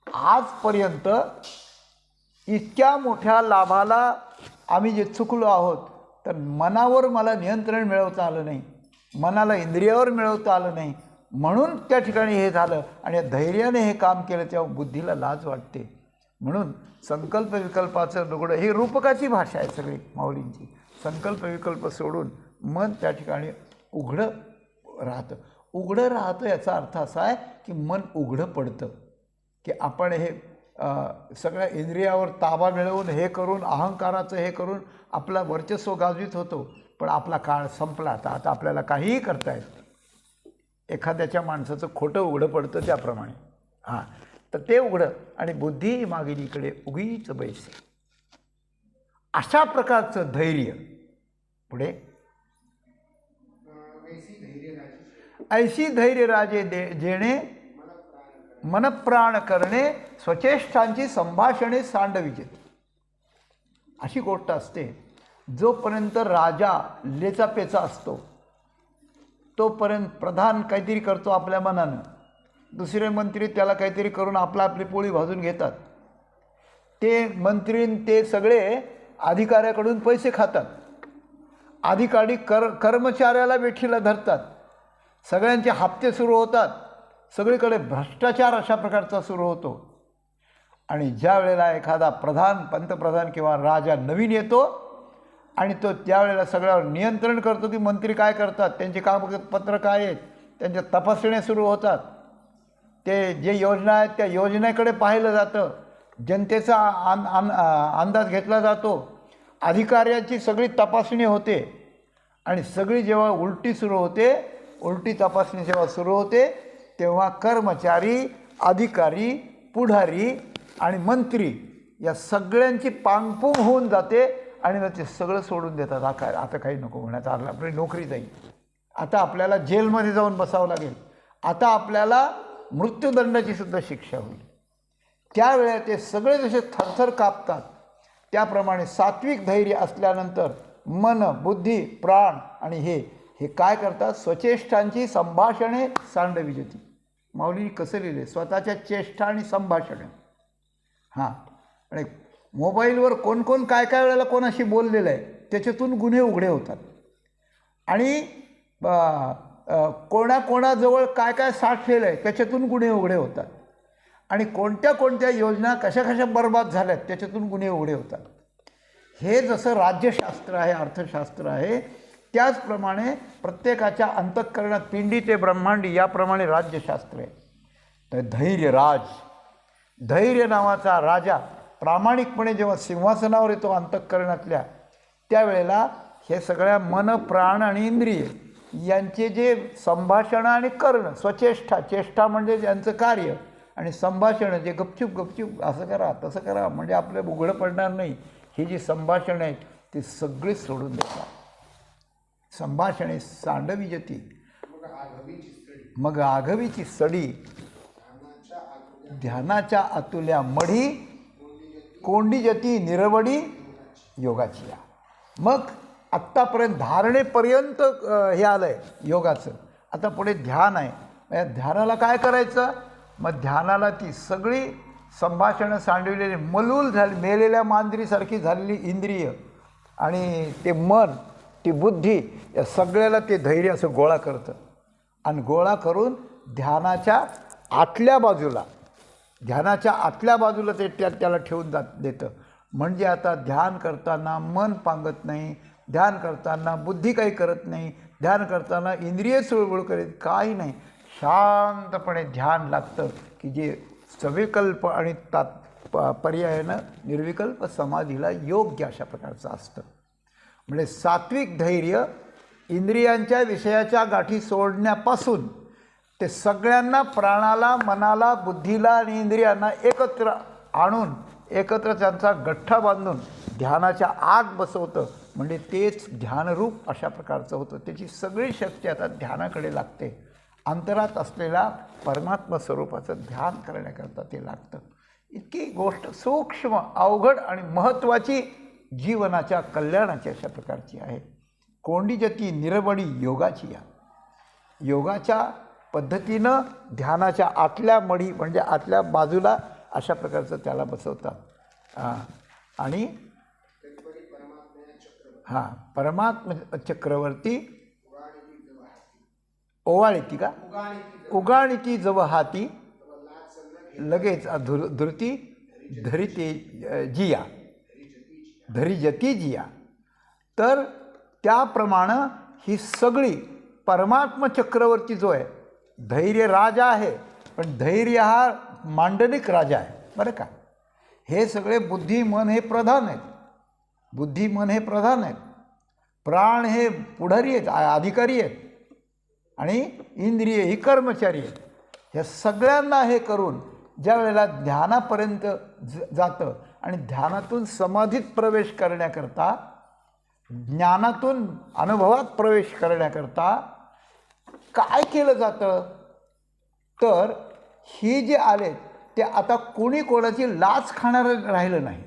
आजपर्यंत इतक्या मोठ्या लाभाला आम्ही जे चुकलो आहोत तर मनावर मला नियंत्रण मिळवता आलं नाही, मनाला इंद्रियावर मिळवता आलं नाही, म्हणून त्या ठिकाणी हे झालं. आणि धैर्याने हे काम केलं तेव्हा बुद्धीला लाज वाटते. म्हणून संकल्प विकल्पाचं लुगडं ही रूपकाची भाषा आहे सगळी माऊलींची. संकल्प विकल्प सोडून मन त्या ठिकाणी उघडं राहतं. उघडं राहतं याचा अर्थ असा आहे की मन उघडं पडतं, की आपण हे सगळ्या इंद्रियावर ताबा मिळवून हे करून अहंकाराचं हे करून आपला वर्चस्व गाजवीत होतो. पण आपला काळ संपला. आता आपल्याला काहीही करता येत. एखाद्याच्या माणसाचं खोटं उघडं पडतं त्याप्रमाणे. हां, तर ते उघडं आणि बुद्धी मागिनीकडे उगीच बैसे, अशा प्रकारचं धैर्य. पुढे ऐशी धैर्य राजे जेणे मनप्राण करणे स्वचेष्टांची संभाषणे सांडविजेत. अशी गोष्ट असते, जोपर्यंत राजा लेचापेचा असतो तोपर्यंत प्रधान काहीतरी करतो आपल्या मनानं, दुसरे मंत्री त्याला काहीतरी करून आपली पोळी भाजून घेतात. ते मंत्री ते सगळे अधिकाऱ्याकडून पैसे खातात. अधिकारी कर्मचाऱ्याला वेठीला धरतात. सगळ्यांचे हप्ते सुरू होतात. सगळीकडे भ्रष्टाचार अशा प्रकारचा सुरू होतो. आणि ज्या वेळेला एखादा पंतप्रधान किंवा राजा नवीन येतो आणि तो त्यावेळेला सगळ्यावर नियंत्रण करतो की मंत्री काय करतात, त्यांचे कागदपत्र काय आहेत, त्यांच्या तपासण्या सुरू होतात. ते जे योजना आहेत त्या योजनेकडे पाहिलं जातं. जनतेचा अंदाज घेतला जातो. अधिकाऱ्याची सगळी तपासणी होते. आणि सगळी जेव्हा उलटी तपासणी जेव्हा सुरू होते तेव्हा कर्मचारी, अधिकारी, पुढारी आणि मंत्री या सगळ्यांची पांगपुंग होऊन जाते. आणि मग ते सगळं सोडून देतात. आता काही नको म्हणण्यात आलं, आपली नोकरी जाईल, आता आपल्याला जेलमध्ये जाऊन बसावं लागेल, आता आपल्याला मृत्यूदंडाची सुद्धा शिक्षा होईल. त्यावेळेला ते सगळे जसे थरथर कापतात. त्याप्रमाणे सात्विक धैर्य असल्यानंतर मन, बुद्धी, प्राण आणि हे काय करतात, स्वचेष्टांची संभाषणे सांडविजती. माऊलींनी कसं लिहिले, स्वतःच्या चेष्टा आणि संभाषणे. हां, आणि मोबाईलवर कोण काय वेळेला कोणाशी बोललेलं आहे त्याच्यातून गुन्हे उघडे होतात. आणि कोणाजवळ काय साठलेलं आहे त्याच्यातून गुन्हे उघडे होतात. आणि कोणत्या योजना कशा बर्बाद झाल्यात त्याच्यातून गुन्हे उघडे होतात. हे जसं राज्यशास्त्र आहे, अर्थशास्त्र आहे, त्याचप्रमाणे प्रत्येकाच्या अंतःकरणात पिंडी ते ब्रह्मांडी याप्रमाणे राज्यशास्त्र आहे. तर धैर्य नावाचा राजा प्रामाणिकपणे जेव्हा सिंहासनावर येतो अंतःकरणातल्या, त्यावेळेला हे सगळ्या मन, प्राण आणि इंद्रिय यांचे जे संभाषण आणि कर्ण, चेष्टा म्हणजे त्यांचं कार्य, आणि संभाषण जे गपचूप असं करा तसं करा म्हणजे आपलं उघडं पडणार नाही, ही जी संभाषणं आहेत ती सगळी सोडून देतात. संभाषणे सांडविजती, मग आघवीची सडी, ध्यानाच्या अतुल्या मढी, कोंडीजती निरवडी योगाची या. मग आत्तापर्यंत धारणेपर्यंत हे आलं आहे योगाचं. आता पुढे ध्यान आहे. या ध्यानाला काय करायचं, मग ध्यानाला ती सगळी संभाषणं सांडविलेली मलूल झाली, मेलेल्या मांजरीसारखी झालेली इंद्रिय आणि ते मन, ती बुद्धी, या सगळ्याला ते धैर्य असं गोळा करतं. आणि गोळा करून ध्यानाच्या आतल्या बाजूला ते त्याला ठेवून देतं. म्हणजे आता ध्यान करताना मन पांगत नाही, ध्यान करताना बुद्धी काही करत नाही, ध्यान करताना इंद्रिय सुळबुळ करीत काही नाही. शांतपणे ध्यान लागतं की जे सविकल्प आणि पर्यायानं निर्विकल्प समाधीला योग्य अशा प्रकारचं असतं. म्हणजे सात्विक धैर्य इंद्रियांच्या विषयाच्या गाठी सोडण्यापासून ते सगळ्यांना, प्राणाला, मनाला, बुद्धीला आणि इंद्रियांना एकत्र आणून एकत्र त्यांचा गठ्ठा बांधून ध्यानाच्या आत बसवतं. म्हणजे तेच ध्यानरूप अशा प्रकारचं होतं. त्याची सगळी शक्ती आता ध्यानाकडे लागते. अंतरात असलेल्या परमात्मा स्वरूपाचं ध्यान करण्याकरता ते लागतं. इतकी गोष्ट सूक्ष्म, अवघड आणि महत्त्वाची जीवनाच्या कल्याणाची अशा प्रकारची आहे. कोंडीजती निरवडी योगाची या. योगाच्या पद्धतीनं ध्यानाच्या आतल्या मढी म्हणजे आतल्या बाजूला अशा प्रकारचं त्याला बसवतात. आणि परमात्मा चक्रवर्ती ओवाळीती का उगाणीती जव हाती लगेच धृती धरिते जिया धरिजती जिया. तर त्याप्रमाणे ही सगळी परमात्मा चक्रवर्ती जो आहे, धैर्य राजा आहे, पण धैर्य हा मांडलिक राजा आहे बरं का. हे सगळे बुद्धी मन हे प्रधान आहेत, बुद्धी मन हे प्रधान आहेत, प्राण हे पुढारी आहेत, अधिकारी आहेत, आणि इंद्रिय ही कर्मचारी आहेत. ह्या सगळ्यांना हे करून ज्या वेळेला ध्यानापर्यंत जातं आणि ध्यानातून समाधीत प्रवेश करण्याकरता, ज्ञानातून अनुभवात प्रवेश करण्याकरता काय केलं जातं, तर ही जे आले ते आता कोणी कोणाची लाच खाणारं राहिलं नाही,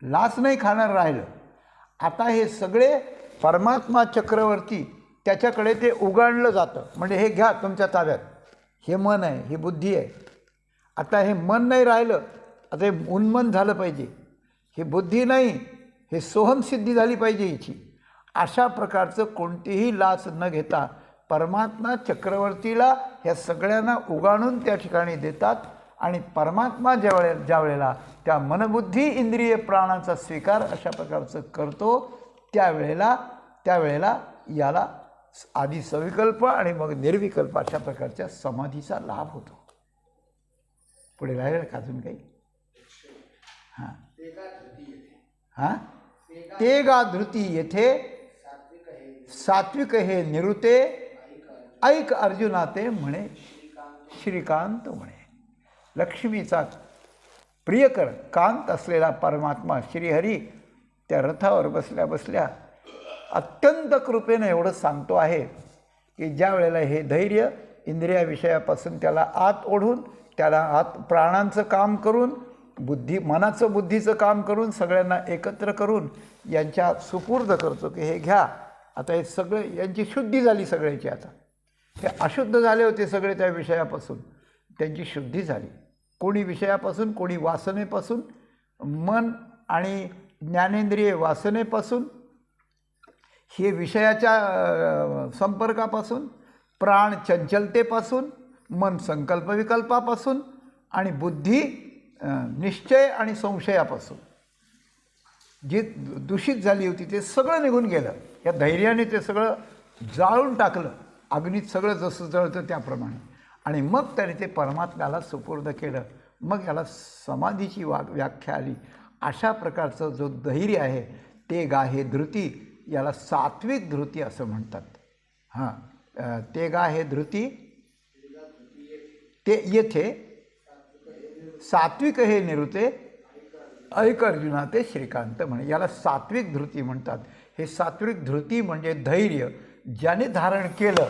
लाच नाही खाणार राहिलं. आता हे सगळे परमात्मा चक्रवर्ती त्याच्याकडे ते उगाणलं जातं. म्हणजे हे घ्या तुमच्या ताब्यात, हे मन आहे, ही बुद्धी आहे. आता हे मन नाही राहिलं, आता हे उन्मन झालं पाहिजे. ही बुद्धी नाही, हे सोहमसिद्धी झाली पाहिजे हिची. अशा प्रकारचं कोणतीही लाच न घेता परमात्मा चक्रवर्तीला ह्या सगळ्यांना उगाणून त्या ठिकाणी देतात. आणि परमात्मा ज्या वेळेला त्या मनबुद्धी इंद्रिय प्राणाचा स्वीकार अशा प्रकारचं करतो, त्यावेळेला याला आधी सविकल्प आणि मग निर्विकल्प अशा प्रकारच्या समाधीचा लाभ होतो. पुढे राहिलं का अजून काही? हां हां ते गा धृती येथे सात्विक हे निरुते ऐक अर्जुना ते म्हणे श्रीकांत म्हणे. लक्ष्मीचा प्रियकर कांत असलेला परमात्मा श्रीहरी त्या रथावर बसल्या बसल्या अत्यंत कृपेने एवढं सांगतो आहे की ज्या वेळेला हे धैर्य इंद्रियाविषयापासून त्याला आत ओढून, त्याला आत प्राणांचं काम करून, मनाचं बुद्धीचं काम करून, सगळ्यांना एकत्र करून यांच्या सुपूर्द करतो की हे घ्या. आता हे सगळे यांची शुद्धी झाली सगळ्याची. आता हे अशुद्ध झाले होते सगळे त्या विषयापासून, त्यांची शुद्धी झाली. कोणी विषयापासून, कोणी वासनेपासून, मन आणि ज्ञानेंद्रिय वासनेपासून, हे विषयाच्या संपर्कापासून, प्राण चंचलतेपासून, मन संकल्प विकल्पापासून, आणि बुद्धी निश्चय आणि संशयापासून जी दूषित झाली होती ते सगळं निघून गेलं. या धैर्याने ते सगळं जाळून टाकलं, अग्नीत सगळं जसं जळतं त्याप्रमाणे. आणि मग त्याने ते परमात्म्याला सुपूर्द केलं. मग याला समाधीची व्याख्या आली. अशा प्रकारचं जो धैर्य आहे ते गा हे धृती, याला सात्विक धृती असं म्हणतात. हां ते गा हे धृती ते येथे सात्विक हे निरुते ऐक अर्जुना ते श्रीकांत म्हणे. याला सात्विक धृती म्हणतात. हे सात्विक धृती म्हणजे धैर्य ज्याने धारण केलं,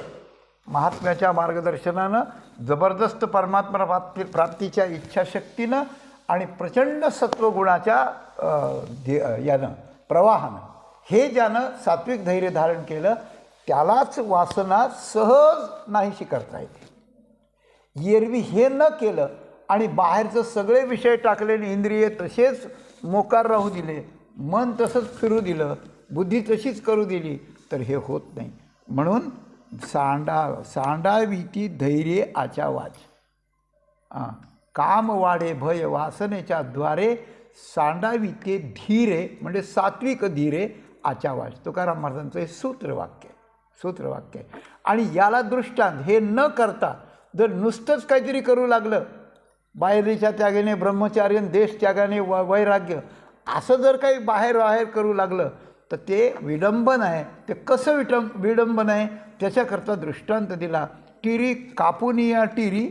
महात्म्याच्या मार्गदर्शनानं, जबरदस्त परमात्मा प्राप्तीच्या इच्छाशक्तीनं आणि प्रचंड सत्वगुणाच्या यानं प्रवाहानं, हे ज्यानं सात्विक धैर्य धारण केलं त्यालाच वासना सहज नाहीशी करता येते. एरवी हे न केलं आणि बाहेरचं सगळे विषय टाकलेले, इंद्रिय तसेच मोकार राहू दिले, मन तसंच फिरू दिलं, बुद्धी तशीच करू दिली, तर हे होत नाही. म्हणून सांडावीती धैर्य आचावाच. काम वाढे भय वासनेच्या द्वारे सांडावीते धीरे म्हणजे सात्विक धीरे आचावाच. तुकाराम महाराजांचं हे सूत्रवाक्य आहे. आणि याला दृष्टांत हे न करता जर नुसतंच काहीतरी करू लागलं, बाहेरीच्या त्यागाने ब्रह्मचार्य, देश त्यागाने वैराग्य, असं जर काही बाहेर करू लागलं तर ते विडंबन आहे. ते कसं विडंबन आहे त्याच्याकरता दृष्टांत दिला. टिरी कापुनिया टिरी,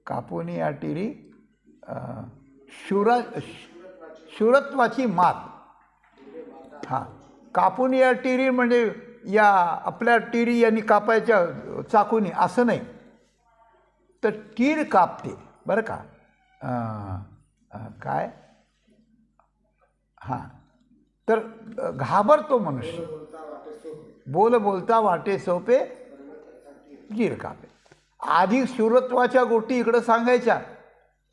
कापुनिया टिरी शूरत्वाची मात. हां कापुनिया टिरी म्हणजे या आपल्या टिरी यांनी कापायच्या चाकूनी असं नाही, तर टीर कापते बरं का. काय हां तर घाबरतो मनुष्य. बोलता वाटे सोपे टीर कापे. आधी शूरत्वाच्या गोष्टी इकडं सांगायच्या,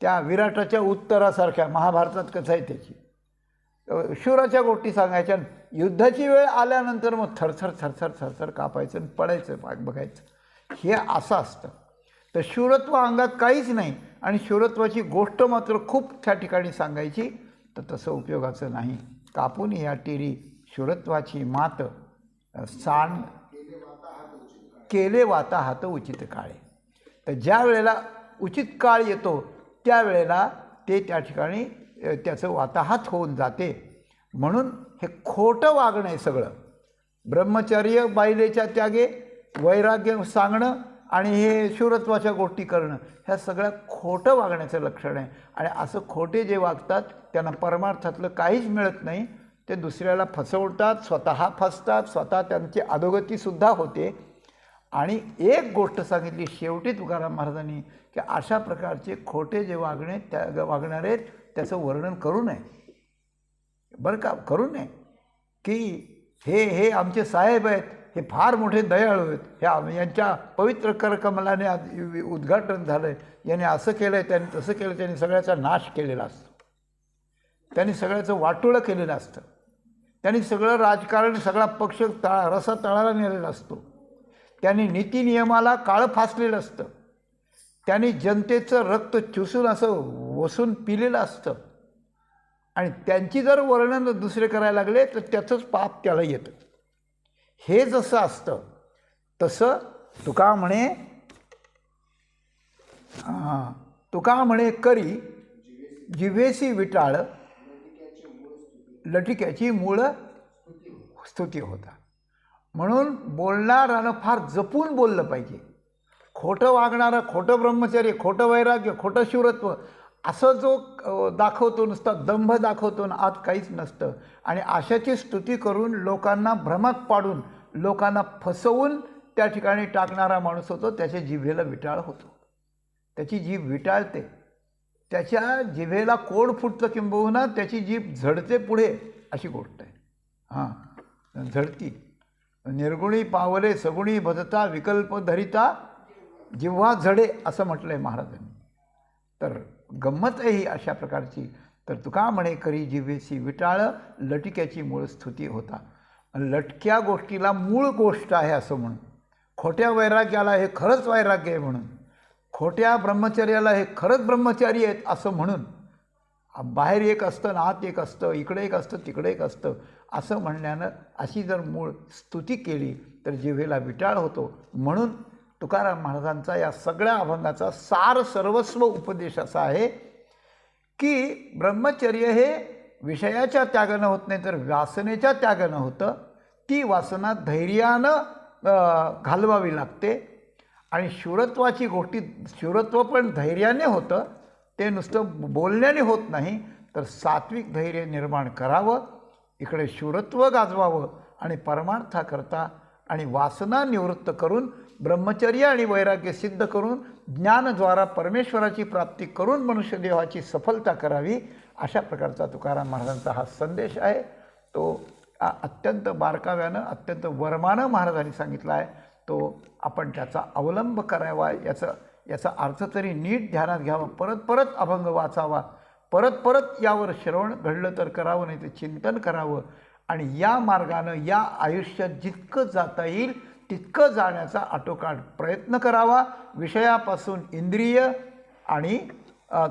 त्या विराटाच्या उत्तरासारख्या महाभारतात कथा आहे त्याची. शूराच्या गोष्टी सांगायच्या. युद्धाची वेळ आल्यानंतर मग थरथर कापायचं आणि पडायचं बघायचं. हे असं असतं. तर शूरत्व अंगात काहीच नाही आणि शूरत्वाची गोष्ट मात्र खूप त्या ठिकाणी सांगायची, तर तसं उपयोगाचं नाही. कापून या टिरी शूरत्वाची मात, सांड केले वाता हात उचित काळे. तर ज्या वेळेला उचित काळ येतो त्यावेळेला ते त्या ठिकाणी त्याचं वाताहात होऊन जाते. म्हणून हे खोटं वागणं आहे सगळं. ब्रह्मचर्य बायलेच्या त्यागे, वैराग्य सांगणं आणि हे शूरत्वाच्या गोष्टी करणं, ह्या सगळ्या खोटं वागण्याचं लक्षण आहे. आणि असं खोटे जे वागतात त्यांना परमार्थातलं काहीच मिळत नाही. ते दुसऱ्याला फसवतात, स्वतः फसतात, स्वतः त्यांची अधोगतीसुद्धा होते. आणि एक गोष्ट सांगितली शेवटी तुकाराम महाराजांनी, की अशा प्रकारचे खोटे जे वागणारे त्याचं वर्णन करू नये, बरं का, करू नये. की हे आमचे साहेब आहेत, हे फार मोठे दयाळू आहेत, यांच्या पवित्र करकमलाने उद्घाटन झालं आहे, याने असं केलं आहे, त्यांनी तसं केलं, त्यांनी सगळ्याचा नाश केलेला असतो, त्यांनी सगळ्याचं वाटोळं केलेलं असतं, त्यांनी सगळं राजकारण, सगळा पक्ष रसा तळाला नेलेला असतो, त्यांनी नीतिनियमाला काळं फासलेलं असतं, त्यांनी जनतेचं रक्त चुसून असं वसून पिलेलं असतं. आणि त्यांची जर वर्णन दुसरे करायला लागले तर त्याचंच पाप त्याला येतं. हे जसं असतं तसं तुका म्हणे करी जिव्हेसी विटाळ, लटिक्याची मूळ स्तुती होता. म्हणून बोलणारानं फार जपून बोललं पाहिजे. खोटं वागणारं, खोटं ब्रह्मचर्य, खोटं वैराग्य, खोटं शूरत्व असं जो दाखवतो, नुसता दंभ दाखवतो ना, आत काहीच नसतं. आणि अशाची स्तुती करून लोकांना भ्रमात पाडून, लोकांना फसवून त्या ठिकाणी टाकणारा माणूस होतो, त्याच्या जिभेला विटाळ होतो, त्याची जीभ विटाळते, त्याच्या जिभेला कोड फुटतं, किंबहुना त्याची जीभ झडते पुढे, अशी गोष्ट आहे. हां, झडती. निर्गुणी पावले सगुणी भजता, विकल्प धरिता जिव्हा झडे, असं म्हटलं आहे महाराजांनी. तर गंमत आहे ही अशा प्रकारची. तर तुका म्हणे करी जिव्हेसी विटाळ, लटिक्याची मूळ स्तुती होता. लटक्या गोष्टीला मूळ गोष्ट आहे असं म्हणून, खोट्या वैराग्याला हे खरंच वैराग्य आहे म्हणून, खोट्या ब्रह्मचर्याला हे खरंच ब्रह्मचारी आहेत असं म्हणून, बाहेर एक असतं ना आत एक असतं, इकडे एक असतं तिकडे एक असतं, असं म्हणण्यानं अशी जर मूळ स्तुती केली तर जिव्हेला विटाळ होतो. म्हणून तुकाराम महाराजांचा या सगळ्या अभंगाचा सार सर्वस्व उपदेश असा आहे की ब्रह्मचर्य हे विषयाच्या त्यागानं होत नाही, तर वासनेच्या त्यागानं होतं. ती वासना धैर्यानं घालवावी लागते. आणि शूरत्वाची गोष्टी, शूरत्व पण धैर्याने होतं, ते नुसतं बोलण्याने होत नाही. तर सात्विक धैर्य निर्माण करावं, इकडे शूरत्व गाजवावं आणि परमार्थाकरता आणि वासना निवृत्त करून ब्रह्मचर्य आणि वैराग्य सिद्ध करून ज्ञानद्वारा परमेश्वराची प्राप्ती करून मनुष्यदेहाची सफलता करावी, अशा प्रकारचा तुकाराम महाराजांचा हा संदेश आहे. तो अत्यंत बारकाव्यानं, अत्यंत वर्मानं महाराजांनी सांगितला आहे. तो आपण त्याचा अवलंब करावा, याचा अर्थ तरी नीट ध्यानात घ्यावा, परत परत अभंग वाचावा, परत परत यावर श्रवण घडलं तर करावं, नाही तर चिंतन करावं. आणि या मार्गानं या आयुष्यात जितकं जाता येईल तितकं जाण्याचा आटोकाट प्रयत्न करावा. विषयापासून इंद्रिय आणि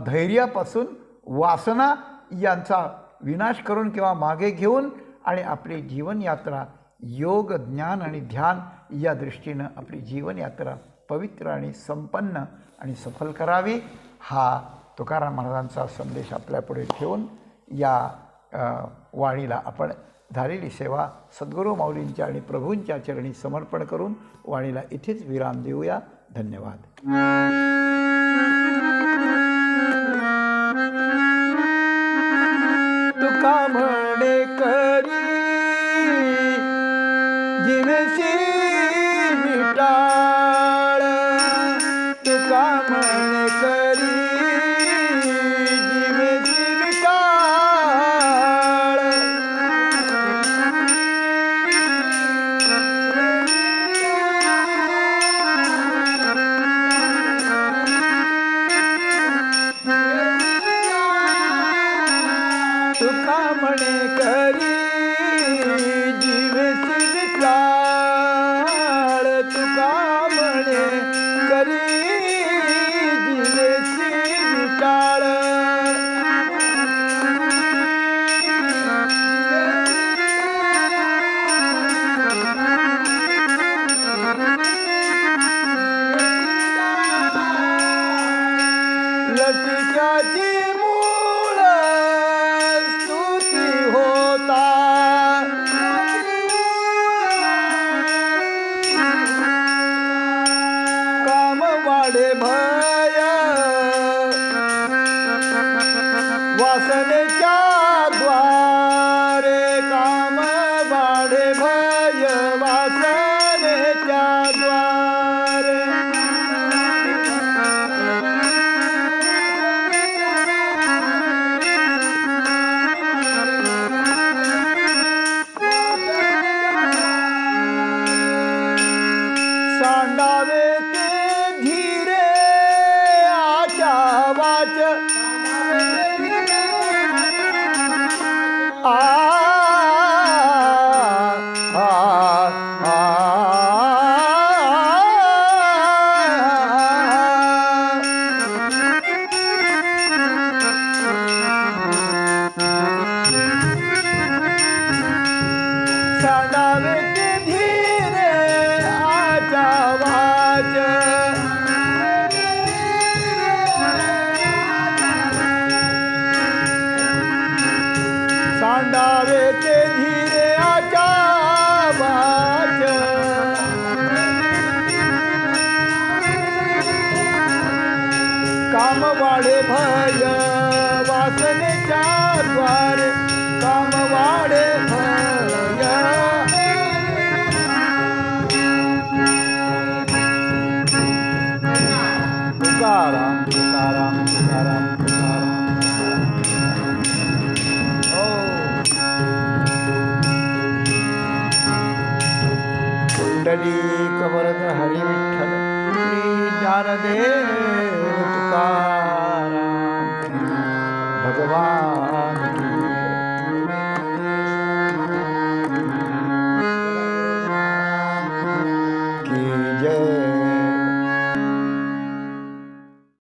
धैर्यापासून वासना यांचा विनाश करून किंवा मागे घेऊन आणि आपली जीवनयात्रा योग, ज्ञान आणि ध्यान या दृष्टीनं आपली जीवनयात्रा पवित्र आणि संपन्न आणि सफल करावी. हा तुकाराम महाराजांचा संदेश आपल्यापुढे ठेवून या वाणीला आपण झालेली सेवा सद्गुरू माऊलींच्या आणि प्रभूंच्या चरणी समर्पण करून वाणीला इथेच विराम देऊया. धन्यवाद. तुका म्हणे करी जिवेसी विटाळ, तुका म्हणे करी जिवेसी विटाळ, तुका म्हणे वाढे भय वासनेच्या द्वारे काम वाढे भय वासनेच्या द्वारे सांडावे ते धीरे आचा वाच आ आ आ सांडावे ते धीरे आचा वाच सांडावे ते धीरे आचा वाच काम वाढे भय वासनेच्या द्वारे काम वाढे भय तुकाराम तुकाराम तुकाराम तुकाराम कुंडली कवरद हरी विठ्ठल श्री ज्ञानदेव